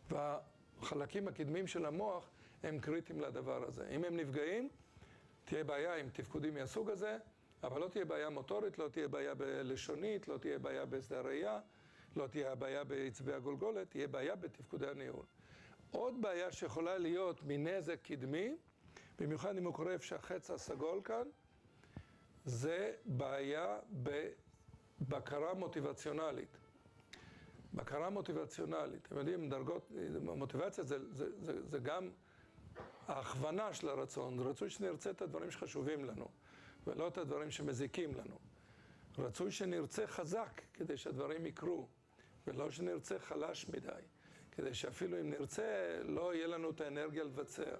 והחלקים הקדמיים של המוח הם קריטיים לדבר הזה. אם הם נפגעים, תהיה בעיה עם תפקודים מהסוג הזה, אבל לא תהיה בעיה מוטורית, לא תהיה בעיה בלשונית, לא תהיה בעיה בשדה הראייה, לא תהיה בעיה בעצבי הגולגולת, תהיה בעיה בתפקודי הניהול. עוד בעיה שיכולה להיות מנזק קדמי, במיוחד אם הוא קורה איפה שהחץ הסגול כאן, זה בעיה בבקרה מוטיבציונלית. בקרה מוטיבציונלית. אתם יודעים, דרגות, מוטיבציה זה גם ההכוונה של הרצון. רצוי שנרצה את הדברים שחשובים לנו, ולא את הדברים שמזיקים לנו. רצוי שנרצה חזק כדי שהדברים יקרו, ולא שנרצה חלש מדי, כדי שאפילו אם נרצה לא יהיה לנו את האנרגיה לבצע.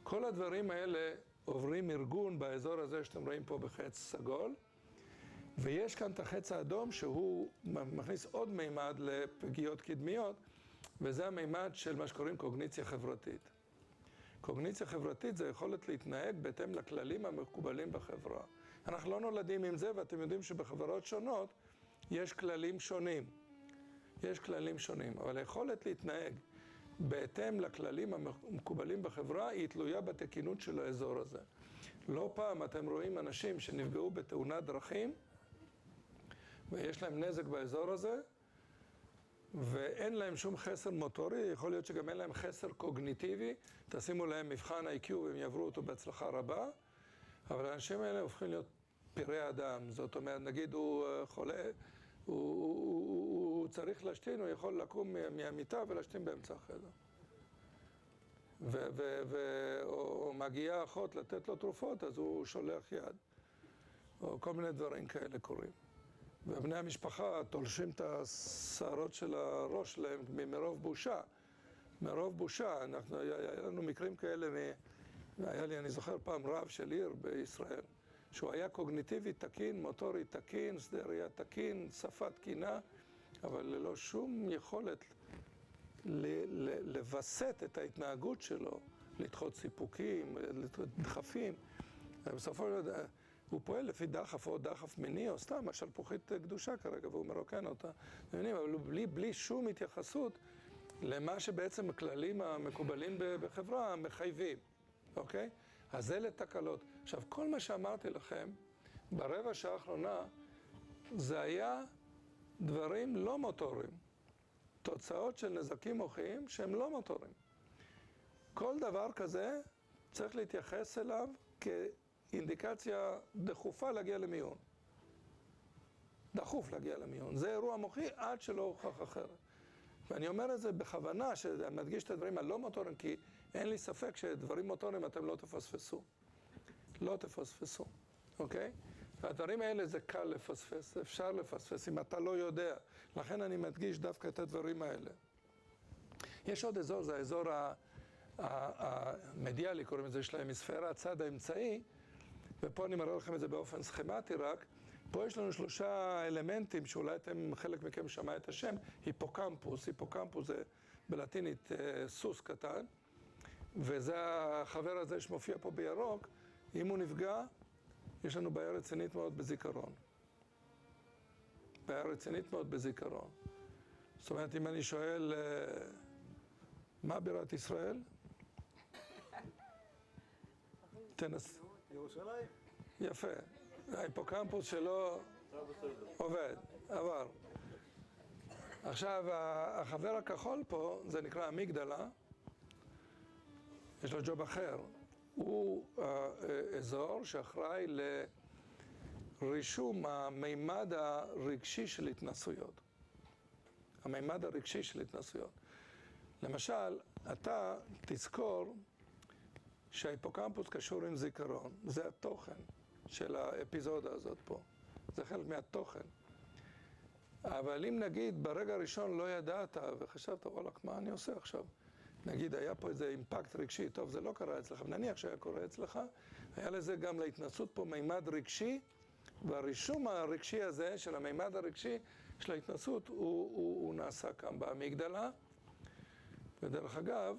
כל הדברים האלה עוברים ארגון באזור הזה שאתם רואים פה בחץ סגול, ויש כאן את החץ האדום שהוא מכניס עוד מימד לפגיעות קדמיות, וזה המימד של מה שקוראים קוגניציה חברתית. קוגניציה חברתית זה יכולת להתנהג בהתאם לכללים המקובלים בחברה. אנחנו לא נולדים עם זה, ואתם יודעים שבחברות שונות יש כללים שונים. יש כללים שונים, אבל היכולת להתנהג בהתאם לכללים המקובלים בחברה היא תלויה בתקינות של האזור הזה. לא פעם אתם רואים אנשים שנפגעו בתאונת דרכים ויש להם נזק באזור הזה ואין להם שום חסר מוטורי, יכול להיות שגם אין להם חסר קוגניטיבי, תשימו להם מבחן IQ והם יעברו אותו בהצלחה רבה, אבל האנשים האלה הופכים להיות פראי אדם. זאת אומרת, נגיד הוא חולה, הוא צריך להשתין, הוא יכול לקום מהמיטה ולהשתין באמצע החדר. או מגיעה אחות לתת לו תרופות, אז הוא שולח יד. או כל מיני דברים כאלה קורים. ובני המשפחה תולשים את השערות של הראש שלהם מרוב בושה. מרוב בושה. היה לנו מקרים כאלה, היה לי, אני זוכר פעם רב של עיר בישראל, שהוא היה קוגניטיבי תקין, מוטורי תקין, שדה ראייה תקין, שפה תקינה, אבל ללא שום יכולת לווסת את ההתנהגות שלו, לדחות סיפוקים, דחפים. בסופו של דבר, הוא פועל לפי דחף או דחף מיני, או סתם, השלפוחית קדושה כרגע, והוא מרוקן אותה. אבל בלי שום התייחסות למה שבעצם הכללים המקובלים בחברה מחייבים, אוקיי? אז זה לתקלות. עכשיו, כל מה שאמרתי לכם, ברבע שעה האחרונה, זה היה דברים לא מוטוריים. תוצאות של נזקים מוחיים שהם לא מוטוריים. כל דבר כזה צריך להתייחס אליו כאינדיקציה דחופה להגיע למיון. דחוף להגיע למיון. זה אירוע מוחי עד שלא הוכח אחרת. ואני אומר את זה בכוונה, שאני מדגיש את הדברים הלא מוטוריים, כי אין לי ספק שדברים מוטוריים אתם לא תפספסו. לא תפספסו, אוקיי? והדברים האלה זה קל לפספס, אפשר לפספס אם אתה לא יודע. לכן אני מדגיש דווקא את הדברים האלה. יש עוד אזור, זה האזור המדיאלי, קוראים לזה, של ההמיספירה, הצד האמצעי, ופה אני מראה לכם את זה באופן סכמטי רק. פה יש לנו 3 אלמנטים שאולי חלק מכם שמע את השם, היפוקמפוס. היפוקמפוס זה בלטינית סוס קטן, וזה החבר הזה שמופיע פה בירוק. אם הוא נפגע, יש לנו בעיה רצינית מאוד בזיכרון. בעיה רצינית מאוד בזיכרון. זאת אומרת, אם אני שואל, מה בירת ישראל? תנס. ירושלים. יפה. ההיפוקמפוס שלו עובד, עבר. עכשיו, החבר הכחול פה, זה נקרא אמיגדלה, יש לו ג'וב אחר. הוא אזור שאחראי לרישום המימד הרגשי של התנסויות. המימד הרגשי של התנסויות. למשל, אתה תזכור שההיפוקמפוס קשור עם זיכרון. זה התוכן של האפיזודה הזאת פה. זה חלק מהתוכן. אבל אם נגיד ברגע הראשון לא ידעת וחשבת, וואלכ, מה אני עושה עכשיו? נגיד, היה פה איזה אימפקט רגשי, טוב, זה לא קרה אצלך, נניח שהיה קורה אצלך, היה לזה גם להתנסות פה מימד רגשי, והרישום הרגשי הזה של המימד הרגשי של ההתנסות הוא נעשה כאן באמיגדלה. ודרך אגב,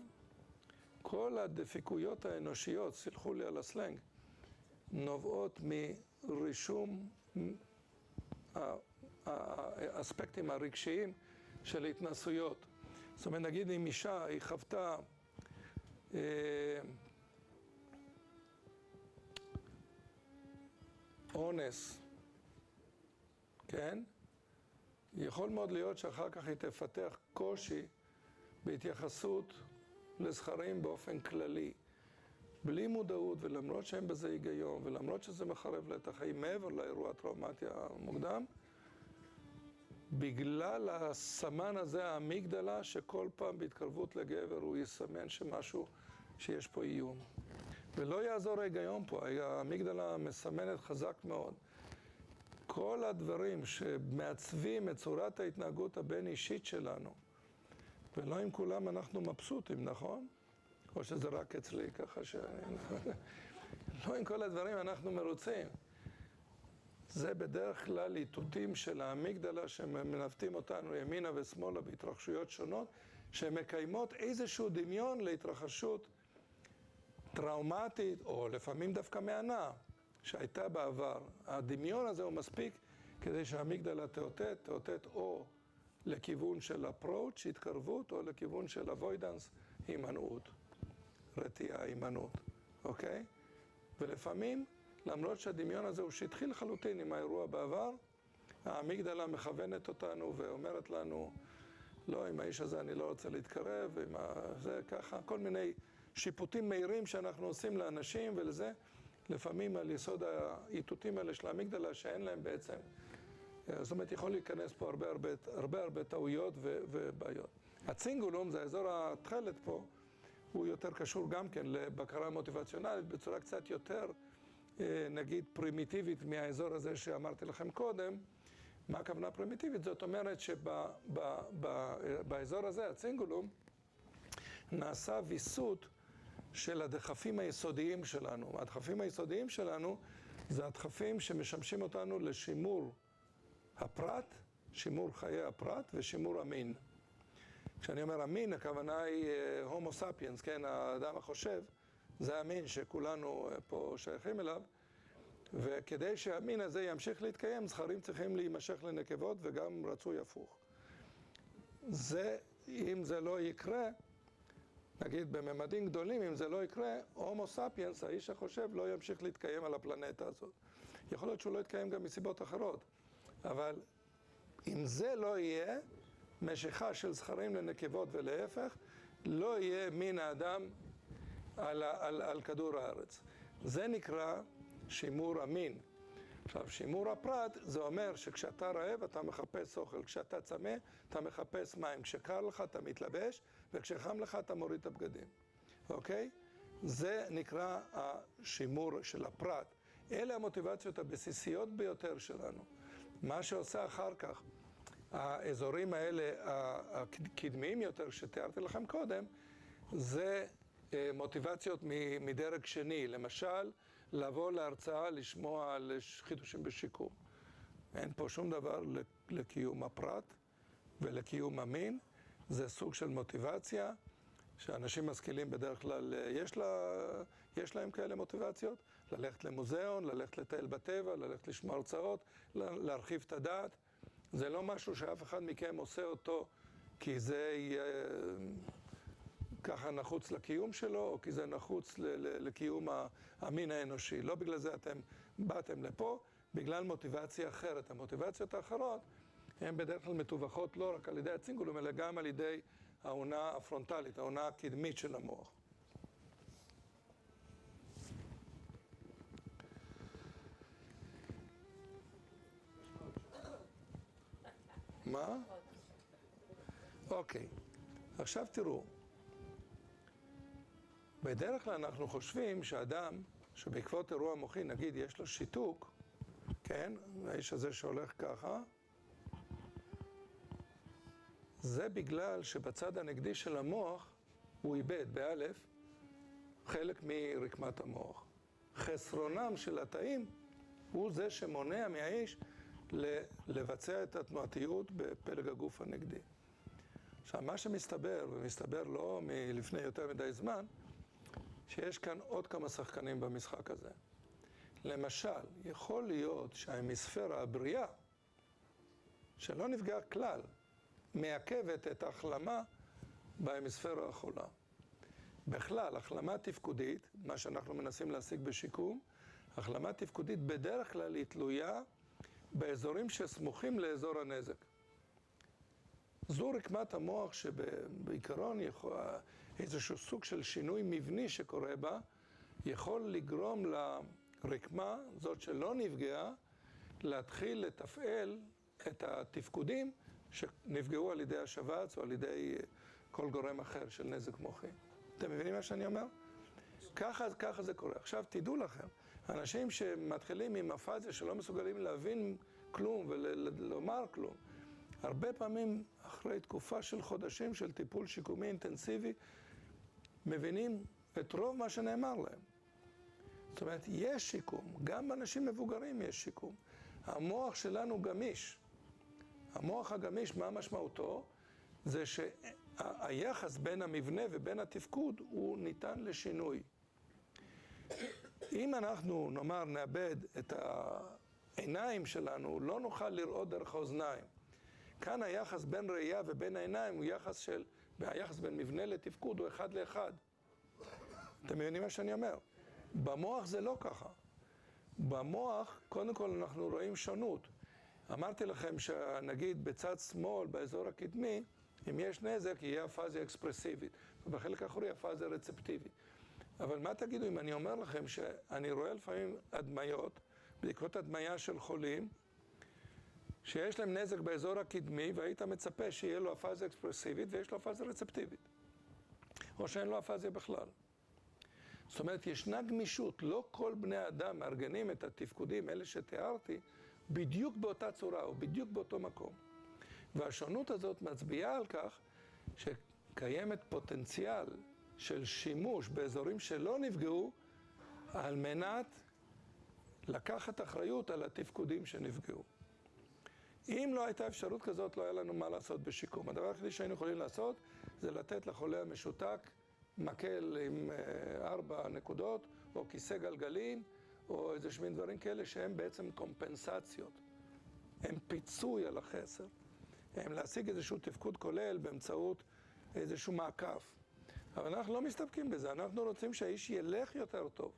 כל הדפיקויות האנושיות, סלחו לי על הסלנג, נובעות מרישום האספקטים הרגשיים של התנסויות. זאת אומרת, נגיד אם אישה היא חוותה אונס, כן? יכול מאוד להיות שאחר כך היא תפתח קושי בהתייחסות לזכרים באופן כללי, בלי מודעות, ולמרות שאין בזה היגיון, ולמרות שזה מחרב לה את החיים מעבר לאירוע הטראומטי המוקדם, בגלל הסמן הזה, האמיגדלה, שכל פעם בהתקרבות לגבר הוא יסמן שמשהו, שיש פה איום. ולא יעזור ההיגיון פה, האמיגדלה מסמנת חזק מאוד. כל הדברים שמעצבים את צורת ההתנהגות הבין-אישית שלנו, ולא עם כולם אנחנו מבסוטים, נכון? או שזה רק אצלי, ככה לא עם כל הדברים אנחנו מרוצים. זה בדרך כלל איתותים של האמיגדלה שמנווטים אותנו ימינה ושמאלה בהתרחשויות שונות, שמקיימות איזשהו דמיון להתרחשות טראומטית, או לפעמים דווקא מהנה, שהייתה בעבר. הדמיון הזה הוא מספיק כדי שהאמיגדלה תאותת או לכיוון של approach, התקרבות, או לכיוון של avoidance, הימנעות, רתיעה, הימנעות, אוקיי? ולפעמים, למרות שהדמיון הזה הוא שטחי לחלוטין עם האירוע בעבר, האמיגדלה מכוונת אותנו ואומרת לנו, לא, עם האיש הזה אני לא רוצה להתקרב, עם זה ככה, כל מיני שיפוטים מהירים שאנחנו עושים לאנשים ולזה, לפעמים על יסוד האיתותים האלה של האמיגדלה שאין להם בעצם. זאת אומרת, יכול להיכנס פה הרבה טעויות ובעיות. הצינגולום, זה האזור התכלת פה, הוא יותר קשור גם כן לבקרה מוטיבציונלית בצורה קצת יותר, נגיד, פרימיטיבית מהאזור הזה שאמרתי לכם קודם. מה הכוונה פרימיטיבית? זאת אומרת שבאזור הזה, הצינגולום, נעשה ויסות של הדחפים היסודיים שלנו. הדחפים היסודיים שלנו זה הדחפים שמשמשים אותנו לשימור הפרט, שימור חיי הפרט ושימור המין. כשאני אומר המין, הכוונה היא הומו ספיאנס, כן, האדם החושב, זה המין שכולנו פה שייכים אליו, וכדי שהמין הזה ימשיך להתקיים, זכרים צריכים להימשך לנקבות וגם רצוי הפוך. זה, אם זה לא יקרה, נגיד בממדים גדולים, אם זה לא יקרה, הומו ספיאנס, האיש החושב, לא ימשיך להתקיים על הפלנטה הזאת. יכול להיות שהוא לא יתקיים גם מסיבות אחרות, אבל אם זה לא יהיה, משיכה של זכרים לנקבות ולהפך, לא יהיה מין האדם על כדור הארץ. זה נקרא שימור המין. עכשיו, שימור הפרט, זה אומר שכשאתה רעב אתה מחפש אוכל, כשאתה צמא אתה מחפש מים, כשקר לך אתה מתלבש, וכשחם לך אתה מוריד את הבגדים. אוקיי? זה נקרא השימור של הפרט. אלה המוטיבציות הבסיסיות ביותר שלנו. מה שעושה אחר כך, האזורים האלה הקדמיים יותר שתיארתי לכם קודם, זה מוטיבציות מדרג שני. למשל, לבוא להרצאה, לשמוע על חידושים בשיקום. אין פה שום דבר לקיום הפרט ולקיום המין. זה סוג של מוטיבציה שאנשים משכילים בדרך כלל, יש להם כאלה מוטיבציות. ללכת למוזיאון, ללכת לטייל בטבע, ללכת לשמוע הרצאות, להרחיב את הדעת. זה לא משהו שאף אחד מכם עושה אותו כי זה ככה נחוץ לקיום שלו, או כי זה נחוץ לקיום המין האנושי. לא בגלל זה אתם באתם לפה, בגלל מוטיבציה אחרת. המוטיבציות האחרות הן בדרך כלל מתווכות לא רק על ידי הצינגולום, אלא גם על ידי העונה הפרונטלית, העונה הקדמית של המוח. מה? אוקיי. עכשיו תראו. בדרך כלל אנחנו חושבים שאדם שבעקבות אירוע מוחי, נגיד, יש לו שיתוק, כן? האיש הזה שהולך ככה, זה בגלל שבצד הנגדי של המוח הוא איבד, באלף, חלק מרקמת המוח. חסרונם של התאים הוא זה שמונע מהאיש לבצע את התנועתיות בפלג הגוף הנגדי. עכשיו, מה שמסתבר, ומסתבר לא מלפני יותר מדי זמן, שיש כאן עוד כמה שחקנים במשחק הזה. למשל, יכול להיות שההמיספירה הבריאה, שלא נפגע כלל, מעכבת את ההחלמה בהמיספירה החולה. בכלל, החלמה תפקודית, מה שאנחנו מנסים להשיג בשיקום, החלמה תפקודית בדרך כלל היא תלויה באזורים שסמוכים לאזור הנזק. זו רקמת המוח שבעיקרון איזשהו סוג של שינוי מבני שקורה בה, יכול לגרום לרקמה, זאת שלא נפגעה, להתחיל לתפעל את התפקודים שנפגעו על ידי השבץ או על ידי כל גורם אחר של נזק מוחי. אתם מבינים מה שאני אומר? ככה זה קורה. עכשיו תדעו לכם, אנשים שמתחילים עם הפאזיה שלא מסוגלים להבין כלום ולומר כלום, הרבה פעמים אחרי תקופה של חודשים של טיפול שיקומי אינטנסיבי, מבינים את רוב מה שנאמר להם. זאת אומרת, יש שיקום, גם באנשים מבוגרים יש שיקום. המוח שלנו גמיש. המוח הגמיש, מה משמעותו? זה שהיחס בין המבנה ובין התפקוד הוא ניתן לשינוי. אם אנחנו, נאמר, נאבד את העיניים שלנו לא נוכל לראות דרך האוזניים. כאן היחס בין ראייה ובין העיניים הוא היחס בין מבנה לתפקוד הוא 1:1. אתם מבינים מה שאני אומר? במוח זה לא ככה. במוח, קודם כל אנחנו רואים שונות. אמרתי לכם שנגיד בצד שמאל, באזור הקדמי, אם יש נזק, יהיה אפזיה אקספרסיבית, ובחלק האחורי אפזיה רצפטיבית. אבל מה תגידו אם אני אומר לכם שאני רואה לפעמים הדמיות, בדיקות הדמיה של חולים, שיש להם נזק באזור הקדמי, והיית מצפה שיהיה לו אפזיה אקספרסיבית ויש לו אפזיה רצפטיבית. או שאין לו אפזיה בכלל. זאת אומרת, ישנה גמישות, לא כל בני האדם מארגנים את התפקודים, אלה שתיארתי, בדיוק באותה צורה או בדיוק באותו מקום. והשונות הזאת מצביעה על כך שקיימת פוטנציאל של שימוש באזורים שלא נפגעו על מנת לקחת אחריות על התפקודים שנפגעו. אם לא הייתה אפשרות כזאת, לא היה לנו מה לעשות בשיקום. הדבר היחידי שהיינו יכולים לעשות זה לתת לחולה המשותק מקל עם 4 נקודות, או כיסא גלגלים, או איזה שמין דברים כאלה שהם בעצם קומפנסציות. הם פיצוי על החסר. הם להשיג איזשהו תפקוד כולל באמצעות איזשהו מעקף. אבל אנחנו לא מסתפקים בזה, אנחנו רוצים שהאיש ילך יותר טוב.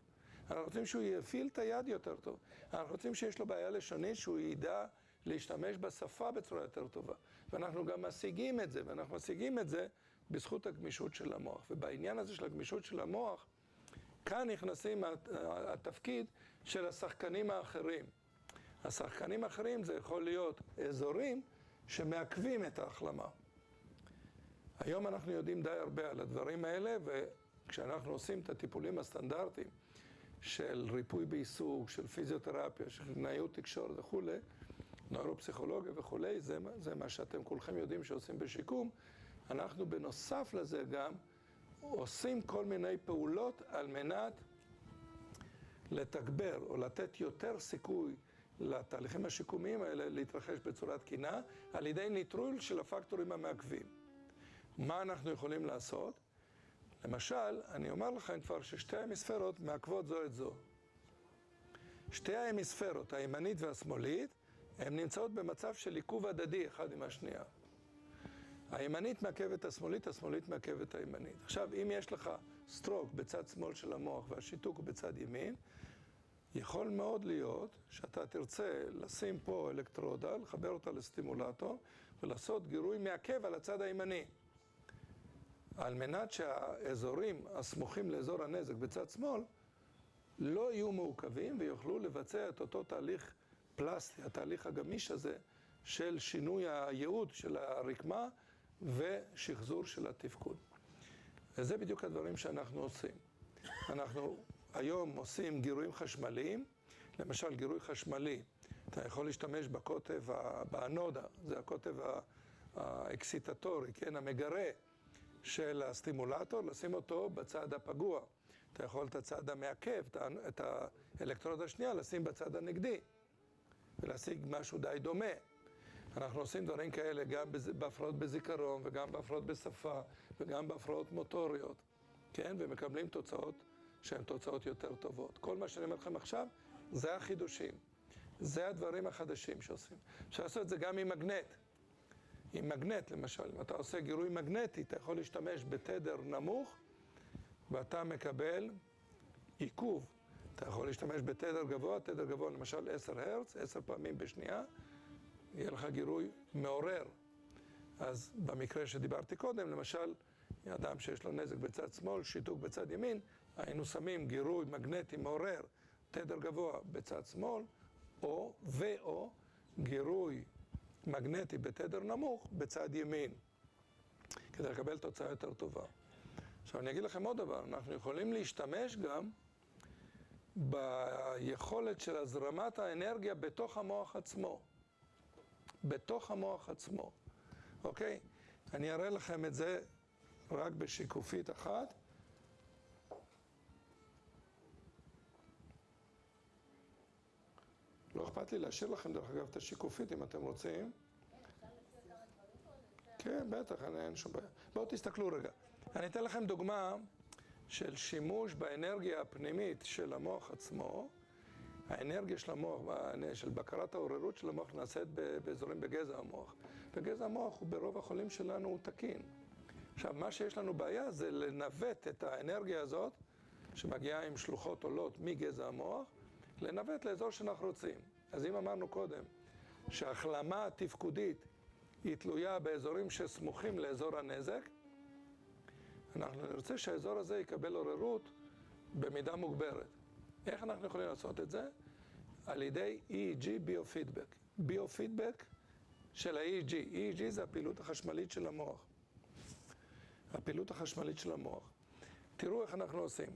אנחנו רוצים שהוא יפעיל את היד יותר טוב. אנחנו רוצים שיש לו בעיה לשונית, שהוא ידע להשתמש בשפה בצורה יותר טובה. ואנחנו גם משיגים את זה, ואנחנו משיגים את זה בזכות הגמישות של המוח. ובעניין הזה של הגמישות של המוח, כאן נכנסים התפקיד של השחקנים האחרים. השחקנים האחרים זה יכול להיות אזורים שמעכבים את ההחלמה. היום אנחנו יודעים די הרבה על הדברים האלה, וכשאנחנו עושים את הטיפולים הסטנדרטיים של ריפוי בעיסוק, של פיזיותרפיה, של קלינאיות תקשורת וכו', נוירופסיכולוגיה וכו', זה מה שאתם כולכם יודעים שעושים בשיקום. אנחנו בנוסף לזה גם עושים כל מיני פעולות על מנת לתגבר או לתת יותר סיכוי לתהליכים השיקומיים האלה להתרחש בצורה תקינה על ידי ניטרול של הפקטורים המעכבים. מה אנחנו יכולים לעשות? למשל, אני אומר לכם כבר ששתי ההמיספרות מעכבות זו את זו. שתי ההמיספרות, הימנית והשמאלית, הן נמצאות במצב של עיכוב הדדי אחד עם השנייה. הימנית מעכבת השמאלית, השמאלית מעכבת הימנית. עכשיו, אם יש לך סטרוק בצד שמאל של המוח והשיתוק הוא בצד ימין, יכול מאוד להיות שאתה תרצה לשים פה אלקטרודה, לחבר אותה לסטימולטור, ולעשות גירוי מעכב על הצד הימני. על מנת שהאזורים הסמוכים לאזור הנזק בצד שמאל לא יהיו מעוכבים ויוכלו לבצע את אותו תהליך פלסטי, התהליך הגמיש הזה של שינוי הייעוד של הרקמה ושחזור של התפקוד. וזה בדיוק הדברים שאנחנו עושים. אנחנו היום עושים גירויים חשמליים, למשל גירוי חשמלי, אתה יכול להשתמש בקוטב, באנודה, זה הקוטב האקסיטטורי, כן, המגרה של הסטימולטור, לשים אותו בצד הפגוע. אתה יכול את הצד המעכב, את האלקטרוד השנייה, לשים בצד הנגדי, ולהשיג משהו די דומה. אנחנו עושים דברים כאלה גם בהפרעות בזיכרון, וגם בהפרעות בשפה, וגם בהפרעות מוטוריות, כן? ומקבלים תוצאות שהן תוצאות יותר טובות. כל מה שאני אומר לכם עכשיו, זה החידושים. זה הדברים החדשים שעושים. אפשר לעשות את זה גם עם מגנט. עם מגנט, למשל, אם אתה עושה גירוי מגנטי, אתה יכול להשתמש בתדר נמוך, ואתה מקבל עיכוב. אתה יכול להשתמש בתדר גבוה, תדר גבוה, למשל 10 הרץ, 10 פעמים בשנייה, יהיה לך גירוי מעורר. אז במקרה שדיברתי קודם, למשל, אדם שיש לו נזק בצד שמאל, שיתוק בצד ימין, היינו שמים גירוי מגנטי מעורר, תדר גבוה בצד שמאל, או גירוי מגנטי בתדר נמוך בצד ימין, כדי לקבל תוצאה יותר טובה. עכשיו אני אגיד לכם עוד דבר, אנחנו יכולים להשתמש גם ביכולת של הזרמת האנרגיה בתוך המוח עצמו. בתוך המוח עצמו, אוקיי? אני אראה לכם את זה רק בשיקופית אחת. לא אכפת לי להשאיר לכם דרך אגב את השיקופית אם אתם רוצים. כן, בטח, אין שום בעיה. בואו תסתכלו רגע. אני אתן לכם דוגמה של שימוש באנרגיה הפנימית של המוח עצמו האנרגיה של המוח, של בקרת העוררות של המוח נעשית באזורים בגזע המוח. וגזע המוח הוא ברוב החולים שלנו הוא תקין. עכשיו, מה שיש לנו בעיה זה לנווט את האנרגיה הזאת, שמגיעה עם שלוחות עולות מגזע המוח, לנווט לאזור שאנחנו רוצים. אז אם אמרנו קודם שההחלמה התפקודית היא תלויה באזורים שסמוכים לאזור הנזק, אנחנו נרצה שהאזור הזה יקבל עוררות במידה מוגברת. איך אנחנו יכולים לעשות את זה? על ידי EEG ביופידבק. ביופידבק של ה-EEG. EEG זה הפעילות החשמלית של המוח. הפעילות החשמלית של המוח. תראו איך אנחנו עושים.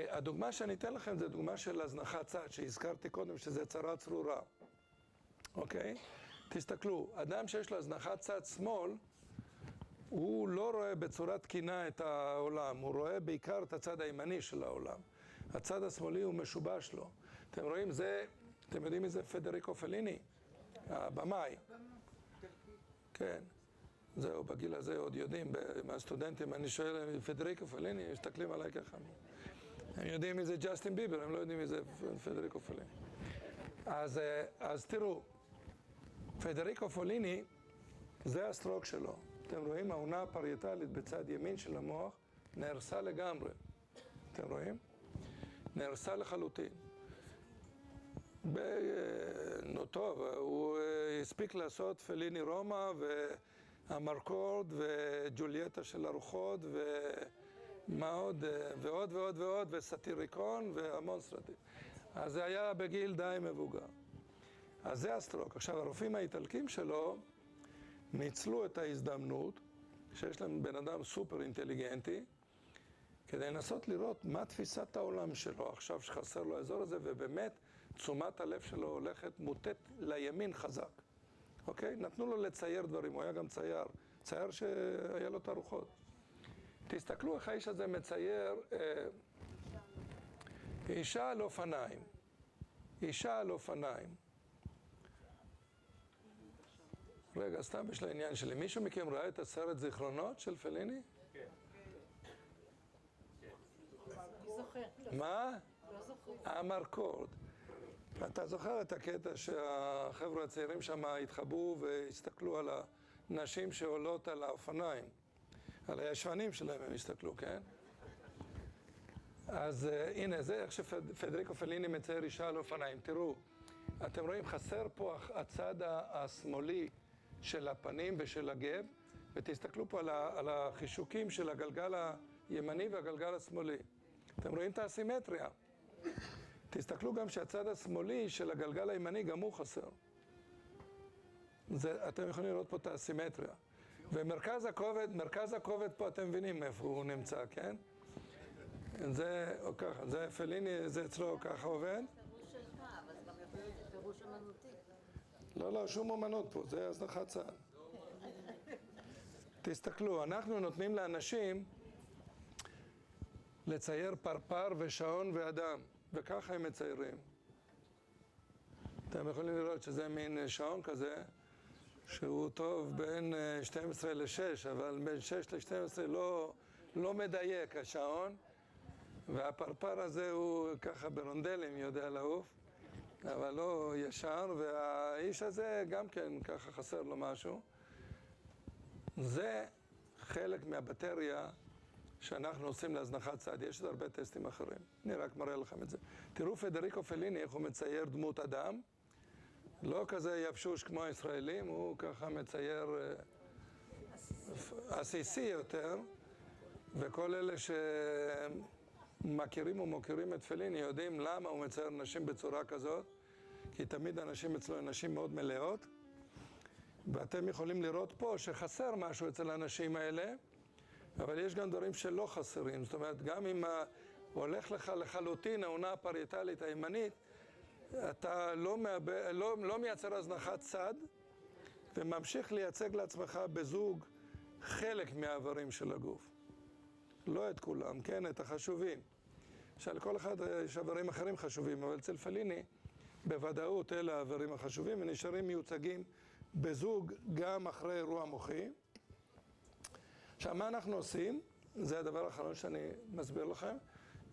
הדוגמה שאני אתן לכם זה דוגמה של הזנחת צד, שהזכרתי קודם שזה צרה צרורה. אוקיי? תסתכלו, אדם שיש לו הזנחת צד שמאל, הוא לא רואה בצורה תקינה את העולם, הוא רואה בעיקר את הצד הימני של העולם. הצד השמאלי הוא משובש לו. אתם רואים, אתם יודעים מי זה פדריקו פליני? הבמאי. כן. זהו, בגיל הזה עוד יודעים, מהסטודנטים, אני שואל, פדריקו פליני, מסתכלים עליי ככה. הם יודעים מי זה ג'סטין ביבר, הם לא יודעים מי זה פדריקו פליני. אז תראו, פדריקו פליני, זה הסטרוק שלו. אתם רואים, העונה הפרייטלית בצד ימין של המוח נהרסה לגמרי. אתם רואים? נהרסה לחלוטין. נו טוב, הוא הספיק לעשות פליני רומא והמרקורד וג'ולייטה של הרוחות ומה עוד, ועוד ועוד ועוד, וסטיריקון והמון סרטים. אז זה היה בגיל די מבוגר. אז זה הסטרוק. עכשיו, הרופאים האיטלקים שלו ניצלו את ההזדמנות שיש להם בן אדם סופר אינטליגנטי כדי לנסות לראות מה תפיסת העולם שלו עכשיו שחסר לו האזור הזה, ובאמת תשומת הלב שלו הולכת מוטט לימין חזק. אוקיי? נתנו לו לצייר דברים, הוא היה גם צייר שהיה לו תערוכות. תסתכלו איך האיש הזה מצייר אישה על אופניים. אישה על אופניים. רגע, סתם יש לעניין שלי. מישהו מכם ראה את הסרט זיכרונות של פליני? כן. אני זוכר. מה? לא זוכר. המרקורד. אתה זוכר את הקטע שהחבר'ה הצעירים שם התחבאו והסתכלו על הנשים שעולות על האופניים. על הישבנים שלהם הם הסתכלו, כן? אז הנה, זה איך שפדריקו פליני מצייר אישה על אופניים. תראו, אתם רואים, חסר פה הצד השמאלי של הפנים ושל הגב, ותסתכלו פה על החישוקים של הגלגל הימני והגלגל השמאלי. אתם רואים את האסימטריה. תסתכלו גם שהצד השמאלי של הגלגל הימני גם הוא חסר. אתם יכולים לראות פה את האסימטריה. ומרכז הכובד פה, אתם מבינים איפה הוא נמצא, כן? זה או ככה, זה פליני, זה אצלו ככה עובד. פירוש שלך, אבל גם יכול להיות פירוש אמנותי. לא, שום אמנות פה, זה הזנחת צד. תסתכלו, אנחנו נותנים לאנשים לצייר פרפר ושעון ואדם, וככה הם מציירים. אתם יכולים לראות שזה מין שעון כזה, שהוא טוב בין 12 ל-6, אבל בין 6 ל-12 לא מדייק השעון, והפרפר הזה הוא ככה ברונדלים יודע לעוף, אבל לא ישר, והאיש הזה גם כן ככה חסר לו משהו. זה חלק מהבטריה שאנחנו עושים להזנחת צד. יש הרבה טסטים אחרים. אני רק מראה לכם את זה. תראו פדריקו פליני איך הוא מצייר דמות אדם. לא כזה יבשוש כמו הישראלים, הוא ככה מצייר עסיסי יותר, וכל אלה שמכירים ומוכרים את פליני יודעים למה הוא מצייר נשים בצורה כזאת, כי תמיד הנשים אצלו הן נשים מאוד מלאות, ואתם יכולים לראות פה שחסר משהו אצל האנשים האלה, אבל יש גם דברים שלא חסרים. זאת אומרת, גם אם הולך לך לחלוטין העונה הפרייטלית הימנית, אתה לא מייצר הזנחת צד, וממשיך לייצג לעצמך בזוג חלק מהאיברים של הגוף. לא את כולם, כן? את החשובים. שלכל אחד יש איברים אחרים חשובים, אבל אצל פליני, בוודאות אלה האיברים החשובים, ונשארים מיוצגים בזוג גם אחרי אירוע מוחי. עכשיו, מה אנחנו עושים? זה הדבר האחרון שאני מסביר לכם.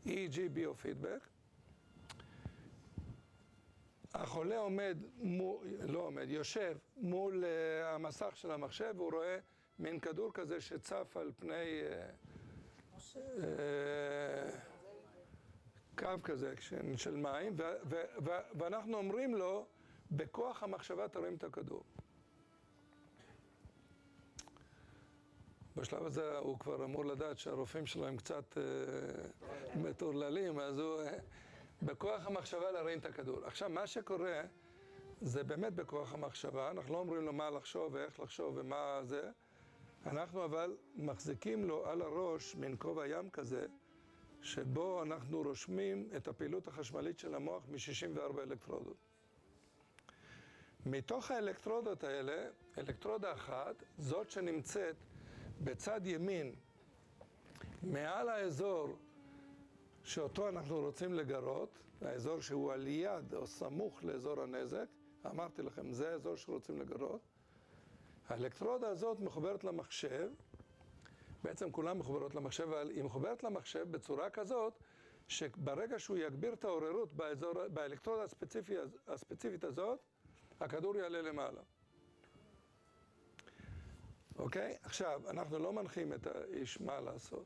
EEG ביופידבק. החולה יושב מול המסך של המחשב, והוא רואה מין כדור כזה שצף על פני קו כזה של מים, ואנחנו אומרים לו, בכוח המחשבה תרים את הכדור. בשלב הזה הוא כבר אמור לדעת שהרופאים שלו הם קצת מטורללים, אז הוא בכוח המחשבה להרים את הכדור. עכשיו, מה שקורה זה באמת בכוח המחשבה, אנחנו לא אומרים לו מה לחשוב ואיך לחשוב ומה זה, אנחנו אבל מחזיקים לו על הראש מין כובע ים כזה, שבו אנחנו רושמים את הפעילות החשמלית של המוח מ-64 אלקטרודות. מתוך האלקטרודות האלה, אלקטרודה אחת, זאת שנמצאת בצד ימין, מעל האזור שאותו אנחנו רוצים לגרות, האזור שהוא על יד או סמוך לאזור הנזק, אמרתי לכם, זה האזור שרוצים לגרות. האלקטרודה הזאת מחוברת למחשב, בעצם כולם מחוברות למחשב, אבל היא מחוברת למחשב בצורה כזאת, שברגע שהוא יגביר את העוררות באלקטרודה הספציפית הזאת, הכדור יעלה למעלה. אוקיי? עכשיו, אנחנו לא מנחים את האיש מה לעשות.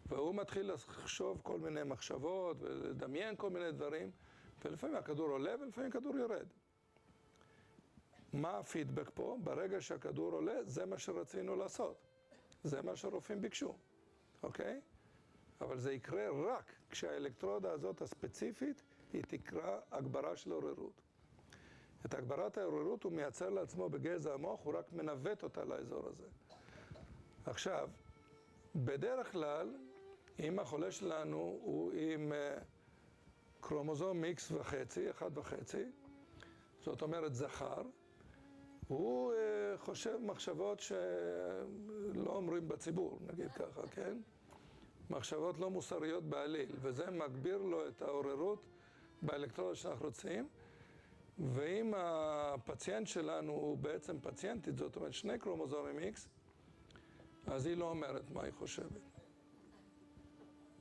והוא מתחיל לחשוב כל מיני מחשבות ולדמיין כל מיני דברים, ולפעמים הכדור עולה ולפעמים הכדור יורד. מה הפידבק פה? ברגע שהכדור עולה, זה מה שרצינו לעשות. זה מה שהרופאים ביקשו, אוקיי? אבל זה יקרה רק כשהאלקטרודה הזאת הספציפית היא תקרא הגברה של עוררות. את הגברת העוררות הוא מייצר לעצמו בגזע המוח, הוא רק מנווט אותה לאזור הזה. עכשיו, בדרך כלל, אם החולה שלנו הוא עם קרומוזום X1.5, זאת אומרת זכר, הוא חושב מחשבות שלא אומרים בציבור, נגיד ככה, כן? מחשבות לא מוסריות בעליל, וזה מגביר לו את העוררות באלקטרודה שאנחנו רוצים. ואם הפציינט שלנו הוא בעצם פציינטית, זאת אומרת שני קרומוזומים X, אז היא לא אומרת מה היא חושבת.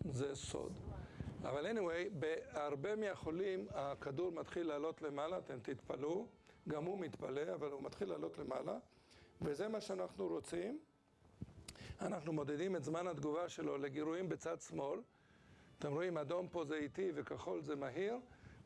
זה סוד. אבל anyway, בהרבה מהחולים הכדור מתחיל לעלות למעלה, אתם תתפלאו, גם הוא מתפלא, אבל הוא מתחיל לעלות למעלה, וזה מה שאנחנו רוצים. אנחנו מודדים את זמן התגובה שלו לגירויים בצד שמאל. אתם רואים, אדום פה זה איטי וכחול זה מהיר,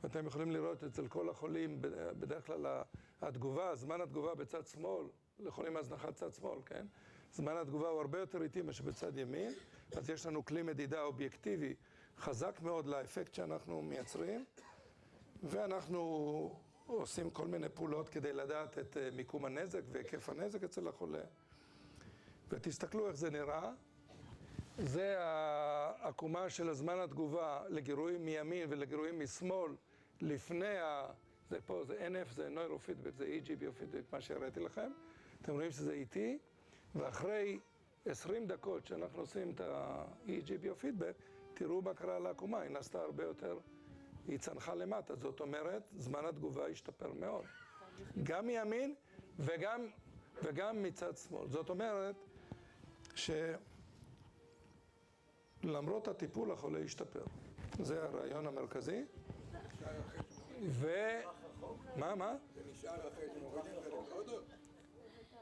ואתם יכולים לראות אצל כל החולים, בדרך כלל התגובה, זמן התגובה בצד שמאל, לחולים הזנחת צד שמאל, כן? זמן התגובה הוא הרבה יותר איטי מאשר בצד ימין, אז יש לנו כלי מדידה אובייקטיבי חזק מאוד לאפקט שאנחנו מייצרים, ואנחנו עושים כל מיני פעולות כדי לדעת את מיקום הנזק והיקף הנזק אצל החולה. ותסתכלו איך זה נראה. זה העקומה של הזמן התגובה לגירויים מימין ולגירויים משמאל לפני זה פה, זה NF, זה נוירופידבק, זה EG ביופידבק, מה שהראיתי לכם. אתם רואים שזה איטי, ואחרי 20 דקות שאנחנו עושים את ה-EG ביופידבק, תראו מה קרה לעקומה, היא נעשתה הרבה יותר, היא צנחה למטה, זאת אומרת, זמן התגובה השתפר מאוד. גם מימין וגם מצד שמאל. זאת אומרת שלמרות הטיפול החולה השתפר. זה הרעיון המרכזי. מה? זה נשאר אחרי שמורידים את האלקטרודות?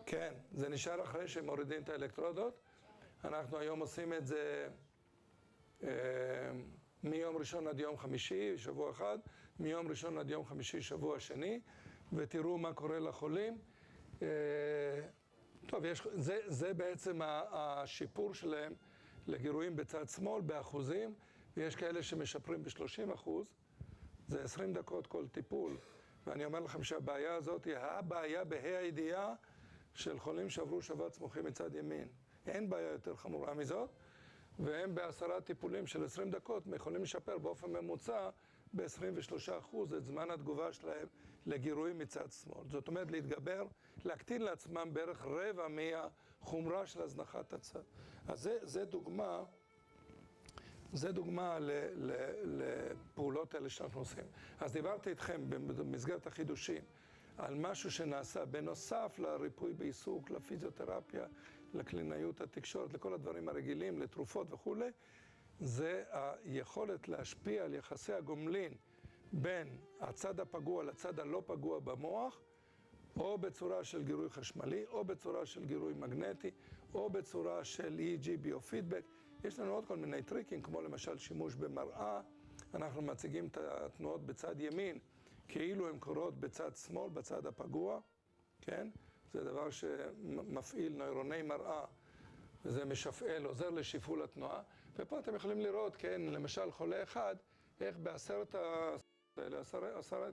כן, זה נשאר אחרי שמורידים את האלקטרודות. אנחנו היום עושים את זה מיום ראשון עד יום חמישי, שבוע אחד, מיום ראשון עד יום חמישי, שבוע שני, ותראו מה קורה לחולים. טוב, זה בעצם השיפור שלהם לגירויים בצד שמאל באחוזים, ויש כאלה שמשפרים ב-30%. זה 20 דקות כל טיפול, ואני אומר לכם שהבעיה הזאת היא הבעיה בה"א הידיעה של חולים שעברו שבץ מוחי מצד ימין. אין בעיה יותר חמורה מזאת, והם ב10 טיפולים של 20 דקות יכולים לשפר באופן ממוצע ב-23% את זמן התגובה שלהם לגירויים מצד שמאל. זאת אומרת להקטין לעצמם בערך רבע מהחומרה של הזנחת הצד. אז זה דוגמה לפעולות האלה שאנחנו עושים. אז דיברתי איתכם במסגרת החידושים על משהו שנעשה בנוסף לריפוי בעיסוק, לפיזיותרפיה, לקלינאיות התקשורת, לכל הדברים הרגילים, לתרופות וכו'. זה היכולת להשפיע על יחסי הגומלין בין הצד הפגוע לצד הלא פגוע במוח, או בצורה של גירוי חשמלי, או בצורה של גירוי מגנטי, או בצורה של EEG ביופידבק. יש לנו עוד כל מיני טריקים, כמו למשל שימוש במראה. אנחנו מציגים את התנועות בצד ימין, כאילו הן קורות בצד שמאל, בצד הפגוע, כן? זה דבר שמפעיל נוירוני מראה, וזה משפעל, עוזר לשיפול התנועה. ופה אתם יכולים לראות, כן, למשל חולה אחד, איך בעשרת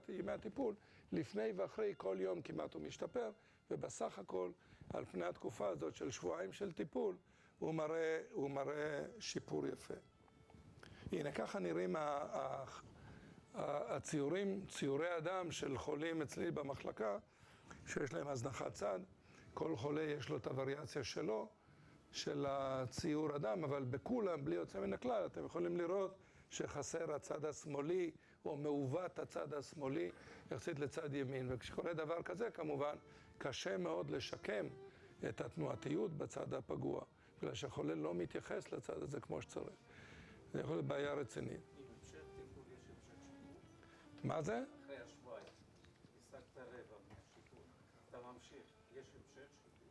ימי הטיפול, לפני ואחרי כל יום כמעט הוא משתפר, ובסך הכל, על פני התקופה הזאת של שבועיים של טיפול, הוא מראה שיפור יפה. הנה, ככה נראים הציורים, ציורי אדם של חולים אצלי במחלקה, שיש להם הזנחת צד. כל חולה יש לו את הווריאציה שלו, של הציור אדם, אבל בכולם, בלי יוצא מן הכלל, אתם יכולים לראות שחסר הצד השמאלי, או מעוות הצד השמאלי, יחסית לצד ימין. וכשקורה דבר כזה, כמובן, קשה מאוד לשקם את התנועתיות בצד הפגוע, בגלל שהחולה לא מתייחס לצד הזה כמו שצריך. זה יכול להיות בעיה רצינית. עם המשך טיפול יש המשך שיפור. מה זה? אחרי השבועיים, השגת רבע מהשיפור, אתה ממשיך, יש המשך שיפור.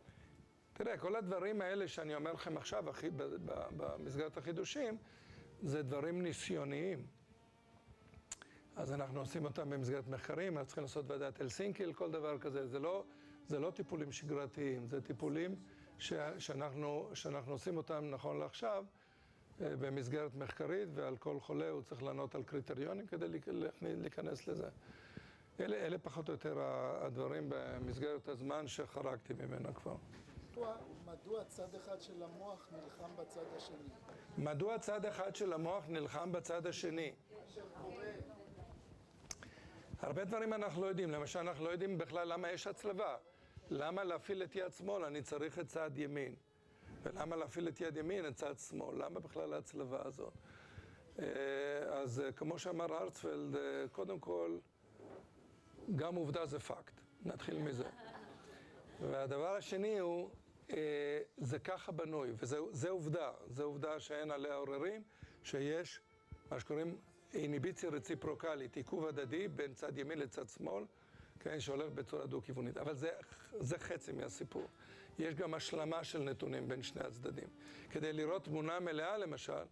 תראה, כל הדברים האלה שאני אומר לכם עכשיו, במסגרת החידושים, זה דברים ניסיוניים. אז אנחנו עושים אותם במסגרת מחקרים, אנחנו צריכים לעשות ועדת הלסינקי על כל דבר כזה. זה לא טיפולים שגרתיים, זה טיפולים שאנחנו עושים אותם נכון לעכשיו, במסגרת מחקרית, ועל כל חולה הוא צריך לענות על קריטריונים כדי להיכנס לזה. אלה פחות או יותר הדברים במסגרת הזמן שחרגתי ממנו כבר. מדוע צד אחד של המוח נלחם בצד השני? מדוע צד אחד של המוח נלחם בצד השני? הרבה דברים אנחנו לא יודעים. למשל, אנחנו לא יודעים בכלל למה יש הצלבה. למה להפעיל את יד שמאל אני צריך את צד ימין? ולמה להפעיל את יד ימין את צד שמאל? למה בכלל ההצלבה הזאת? אז כמו שאמר הרצפלד, קודם כל, גם עובדה זה פקט. נתחיל מזה. והדבר השני הוא, זה ככה בנוי, וזה עובדה. זה עובדה שאין עליה עוררים, שיש מה שקוראים איניביציה רציפרוקלית, עיכוב הדדי בין צד ימין לצד שמאל, כן, שהולך בצורה דו-כיוונית. אבל זה חצי מהסיפור. יש גם השלמה של נתונים בין שני הצדדים. כדי לראות תמונה מלאה, למשל,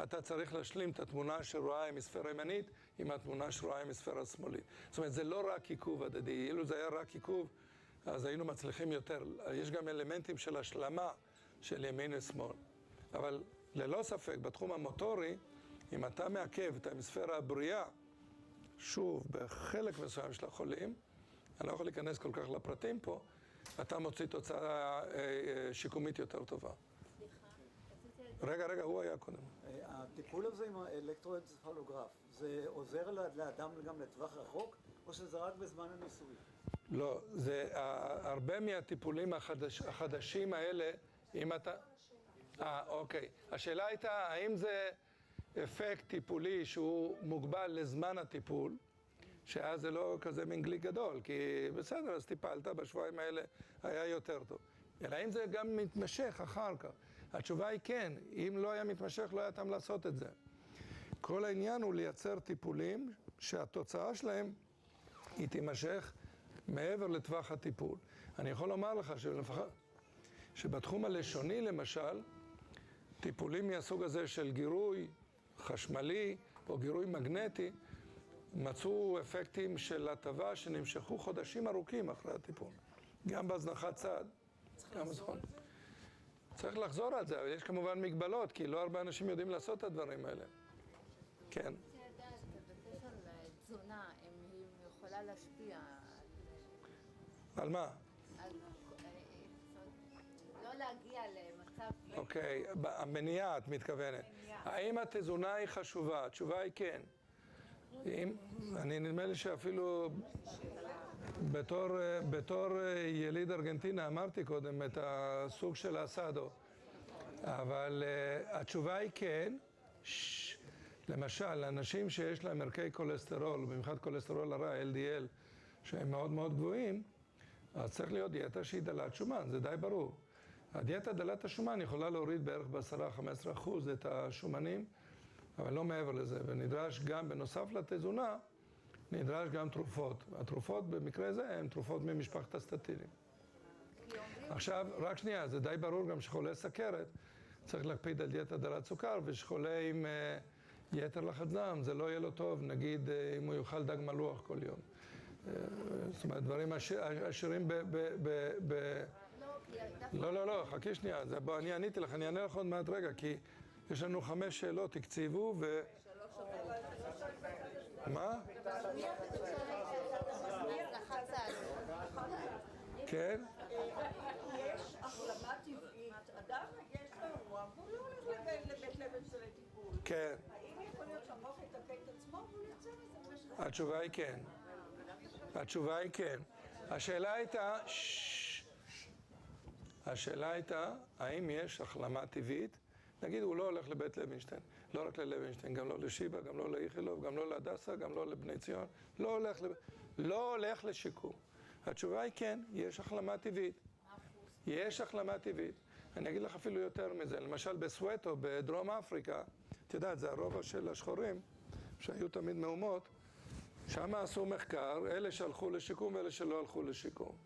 אתה צריך להשלים את התמונה שרואה המספירה הימנית עם התמונה שרואה המספירה השמאלית. זאת אומרת, זה לא רק עיכוב הדדי. אילו זה היה רק עיכוב, אז היינו מצליחים יותר. יש גם אלמנטים של השלמה של ימין ושמאל. אבל ללא ספק, בתחום המוטורי, אם אתה מעכב את המספירה הבריאה, שוב, בחלק מסוים של החולים, אני לא יכול להיכנס כל כך לפרטים פה, אתה מוציא תוצאה שיקומית יותר טובה. רגע, הוא היה קודם. הטיפול הזה עם האלקטרואנצפלוגרף, זה עוזר לאדם גם לטווח רחוק, או שזה רק בזמן הניסוי? לא, זה הרבה מהטיפולים החדשים האלה, אם אתה... אוקיי. השאלה הייתה, האם זה אפקט טיפולי שהוא מוגבל לזמן הטיפול, שאז זה לא כזה מין גליק גדול, כי בסדר, אז טיפלת, בשבועיים האלה היה יותר טוב. אלא אם זה גם מתמשך אחר כך. התשובה היא כן, אם לא היה מתמשך, לא היה טעם לעשות את זה. כל העניין הוא לייצר טיפולים שהתוצאה שלהם היא תימשך מעבר לטווח הטיפול. אני יכול לומר לך שבתחום הלשוני, למשל, טיפולים מהסוג הזה של גירוי חשמלי או גירוי מגנטי, מצאו אפקטים של הטבה שנמשכו חודשים ארוכים אחרי הטיפול. גם בהזנחת צד. צריך לחזור על זה, אבל יש כמובן מגבלות, כי לא הרבה אנשים יודעים לעשות את הדברים האלה. כן. אני רוצה לדעת, בקשר לתזונה, אם היא יכולה להשפיע על מה? לא להגיע למצב... אוקיי, המניעה את מתכוונת. האם התזונה היא חשובה? התשובה היא כן. אני נדמה לי שאפילו בתור יליד ארגנטינה אמרתי קודם את הסוג של האסדו. אבל התשובה היא כן. למשל, אנשים שיש להם ערכי כולסטרול, במיוחד כולסטרול הרע, LDL, שהם מאוד מאוד גבוהים, אז צריך להיות דיאטה שהיא דלת שומן, זה די ברור. הדיאטה דלת השומן יכולה להוריד בערך ב10-15% את השומנים, אבל לא מעבר לזה, ונדרש גם בנוסף לתזונה, נדרש גם תרופות. התרופות במקרה זה הן תרופות ממשפחת הסטטינים. עכשיו, רק שנייה, זה די ברור גם שחולה סכרת צריך להקפיד על דיאטה דלת סוכר, ושחולה עם יתר לחץ דם, זה לא יהיה לו טוב, נגיד אם הוא יאכל דג מלוח כל יום. זאת אומרת, דברים עשירים לא, חכי שנייה, בוא, אני עניתי לך, אני אענה לך עוד מעט רגע, כי יש לנו 5 שאלות, תקציבו ו... מה? כן? יש החלמה טבעית, אדם יש לו מוח, והוא לא הולך לבית לוינשטיין לטיפול. כן. האם יכול להיות שהמוח יתקן את עצמו והוא יוצא מזה? התשובה היא כן. התשובה היא כן. השאלה הייתה, האם יש החלמה טבעית? נגיד, הוא לא הולך לבית לוינשטיין, לא רק ללוינשטיין, גם לא לשיבא, גם לא לאיכילוב, גם לא להדסה, גם לא לבני ציון, לא הולך לשיקום. התשובה היא כן, יש החלמה טבעית. יש החלמה טבעית. אני אגיד לך אפילו יותר מזה, למשל בסווטו, בדרום אפריקה, את יודעת, זה הרובע של השחורים, שהיו תמיד מהומות, שם עשו מחקר, אלה שהלכו לשיקום ואלה שלא הלכו לשיקום.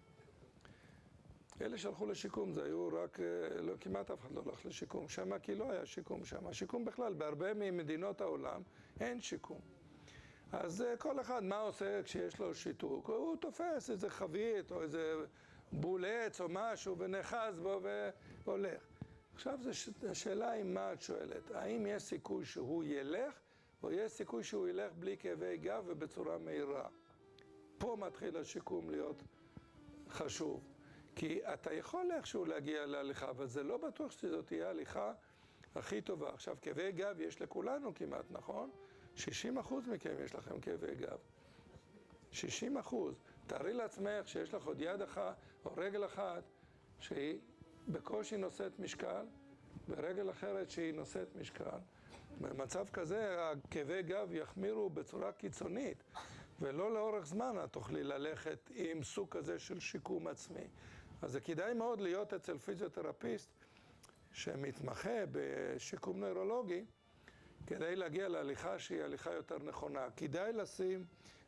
אלה שהלכו לשיקום, זה היו רק, לא, כמעט אף אחד לא הלך לשיקום שם, כי לא היה שיקום שם. השיקום בכלל, בהרבה ממדינות העולם אין שיקום. אז כל אחד, מה עושה כשיש לו שיתוק? הוא תופס איזה חבית או איזה בולץ או משהו ונאחז בו והולך. עכשיו, השאלה היא מה את שואלת. האם יש סיכוי שהוא ילך, או יש סיכוי שהוא ילך בלי כאבי גב ובצורה מהירה? פה מתחיל השיקום להיות חשוב. כי אתה יכול איכשהו להגיע להליכה, אבל זה לא בטוח שזאת תהיה ההליכה הכי טובה. עכשיו, כאבי גב יש לכולנו כמעט, נכון? 60% מכם יש לכם כאבי גב. 60%. תארי לעצמך שיש לך עוד יד אחת או רגל אחת שהיא בקושי נושאת משקל, ורגל אחרת שהיא נושאת משקל. במצב כזה, הכאבי גב יחמירו בצורה קיצונית, ולא לאורך זמן את תוכלי ללכת עם סוג כזה של שיקום עצמי. אז זה כדאי מאוד להיות אצל פיזיותרפיסט שמתמחה בשיקום נוירולוגי, כדי להגיע להליכה שהיא הליכה יותר נכונה. כדאי לשים,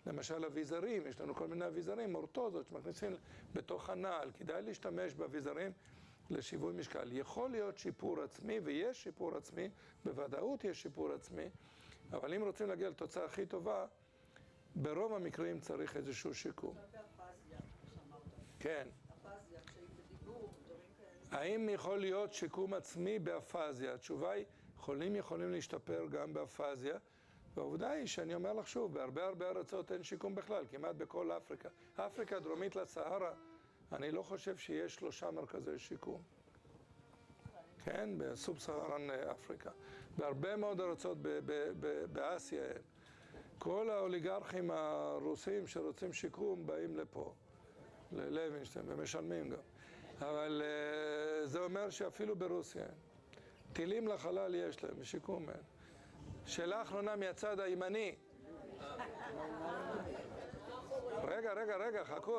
למשל, אביזרים, יש לנו כל מיני אביזרים, אורטוזות שמכניסים בתוך הנעל, כדאי להשתמש באביזרים לשיווי משקל. יכול להיות שיפור עצמי, ויש שיפור עצמי, בוודאות יש שיפור עצמי, אבל אם רוצים להגיע לתוצאה הכי טובה, ברוב המקרים צריך איזשהו שיקום. כן. האם יכול להיות שיקום עצמי באפזיה? התשובה היא, חולים יכולים להשתפר גם באפזיה, והעובדה היא שאני אומר לך שוב, בהרבה ארצות אין שיקום בכלל, כמעט בכל אפריקה. אפריקה דרומית לסהרה, אני לא חושב שיש 3 מרכזי שיקום. כן, בסוב סהרן אפריקה. בהרבה מאוד ארצות באסיה אין. כל האוליגרכים הרוסים שרוצים שיקום באים לפה, ללוינשטיין, ומשלמים גם. אבל זה אומר שאפילו ברוסיה אין. טילים לחלל יש להם, ושיקום אין. שאלה אחרונה מהצד הימני. רגע, חכו.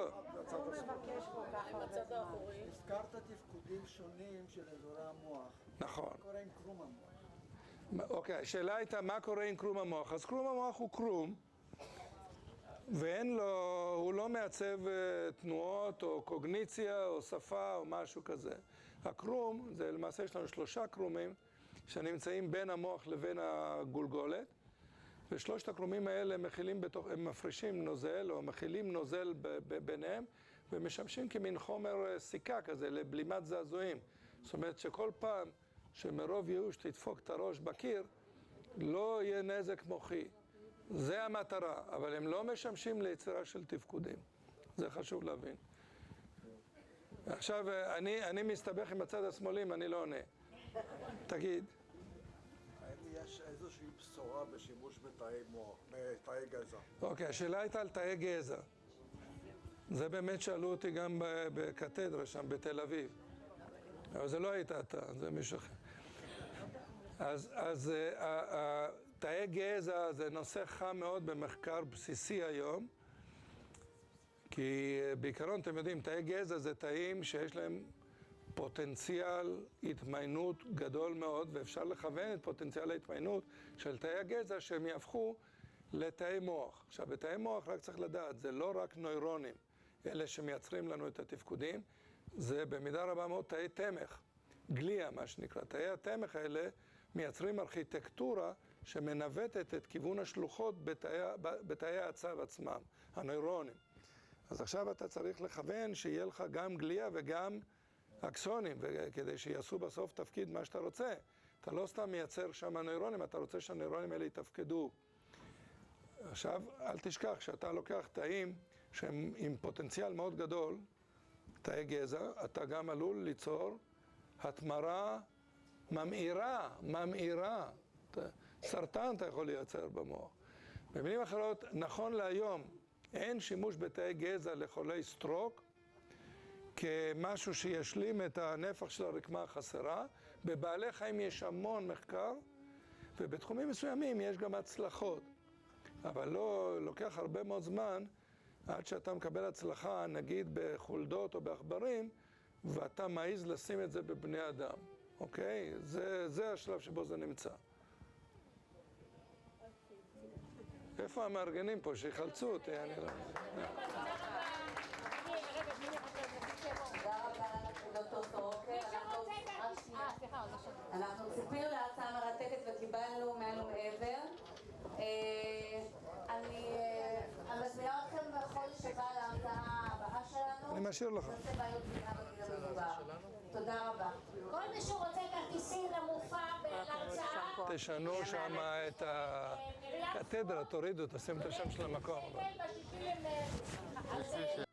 מהצד האחורי. הזכרת תפקודים שונים של אזורי המוח. נכון. מה קורה עם קרום המוח? אוקיי, השאלה הייתה מה קורה עם קרום המוח. אז קרום המוח הוא קרום, ואין לו, הוא לא מעצב תנועות או קוגניציה או שפה או משהו כזה. הקרום, זה למעשה יש לנו 3 קרומים שנמצאים בין המוח לבין הגולגולת, ושלושת הקרומים האלה הם מפרישים נוזל או מכילים נוזל ביניהם, ומשמשים כמין חומר סיכה כזה לבלימת זעזועים. זאת אומרת שכל פעם שמרוב ייאוש תדפוק את הראש בקיר, לא יהיה נזק מוחי. זה המטרה, אבל הם לא משמשים ליצירה של תפקודים. זה חשוב להבין. עכשיו, אני מסתבך עם הצד השמאלי, אני לא עונה. תגיד. האם יש איזושהי בשורה בשימוש בתאי מוח, בתאי גזע? אוקיי, השאלה הייתה על תאי גזע. זה באמת שאלו אותי גם בקתדרה שם, בתל אביב. אבל זה לא הייתה אתה, זה מישהו אחר. אז תאי גזע זה נושא חם מאוד במחקר בסיסי היום, כי בעיקרון אתם יודעים, תאי גזע זה תאים שיש להם פוטנציאל התמיינות גדול מאוד, ואפשר לכוון את פוטנציאל ההתמיינות של תאי הגזע שהם יהפכו לתאי מוח. עכשיו, בתאי מוח רק צריך לדעת, זה לא רק נוירונים, אלה שמייצרים לנו את התפקודים, זה במידה רבה מאוד תאי תמך, גליה מה שנקרא. תאי התמך האלה מייצרים ארכיטקטורה שמנווטת את כיוון השלוחות בתאי העצב עצמם, הנוירונים. אז עכשיו אתה צריך לכוון שיהיה לך גם גליה וגם אקסונים, כדי שיעשו בסוף תפקיד מה שאתה רוצה. אתה לא סתם מייצר שם נוירונים, אתה רוצה שהנוירונים האלה יתפקדו. עכשיו, אל תשכח שאתה לוקח תאים שהם עם פוטנציאל מאוד גדול, תאי גזע, אתה גם עלול ליצור התמרה ממאירה. סרטן אתה יכול לייצר במוח. במילים אחרות, נכון להיום, אין שימוש בתאי גזע לחולי סטרוק כמשהו שישלים את הנפח של הרקמה החסרה. בבעלי חיים יש המון מחקר, ובתחומים מסוימים יש גם הצלחות. אבל לא לוקח הרבה מאוד זמן עד שאתה מקבל הצלחה, נגיד בחולדות או בעכברים, ואתה מעיז לשים את זה בבני אדם, אוקיי? זה השלב שבו זה נמצא. איפה המארגנים פה? שיחלצו אותי, אני לא... תודה רבה דוקטור סורוקר. אנחנו ציפינו להרצאה מרתקת וקיבלנו מעל ומעבר. אני מזמינה אתכם בחודש הבא להרצאה הבאה שלנו. אני משאיר לך. נושא בעיות תזונה בגיל המבוגר. תודה רבה. כל מי שרוצה כרטיסים למופע ולהרצאה, תשנו שם את הקתדרה, תורידו, תשימו את השם של המקום. בשישי למרץ.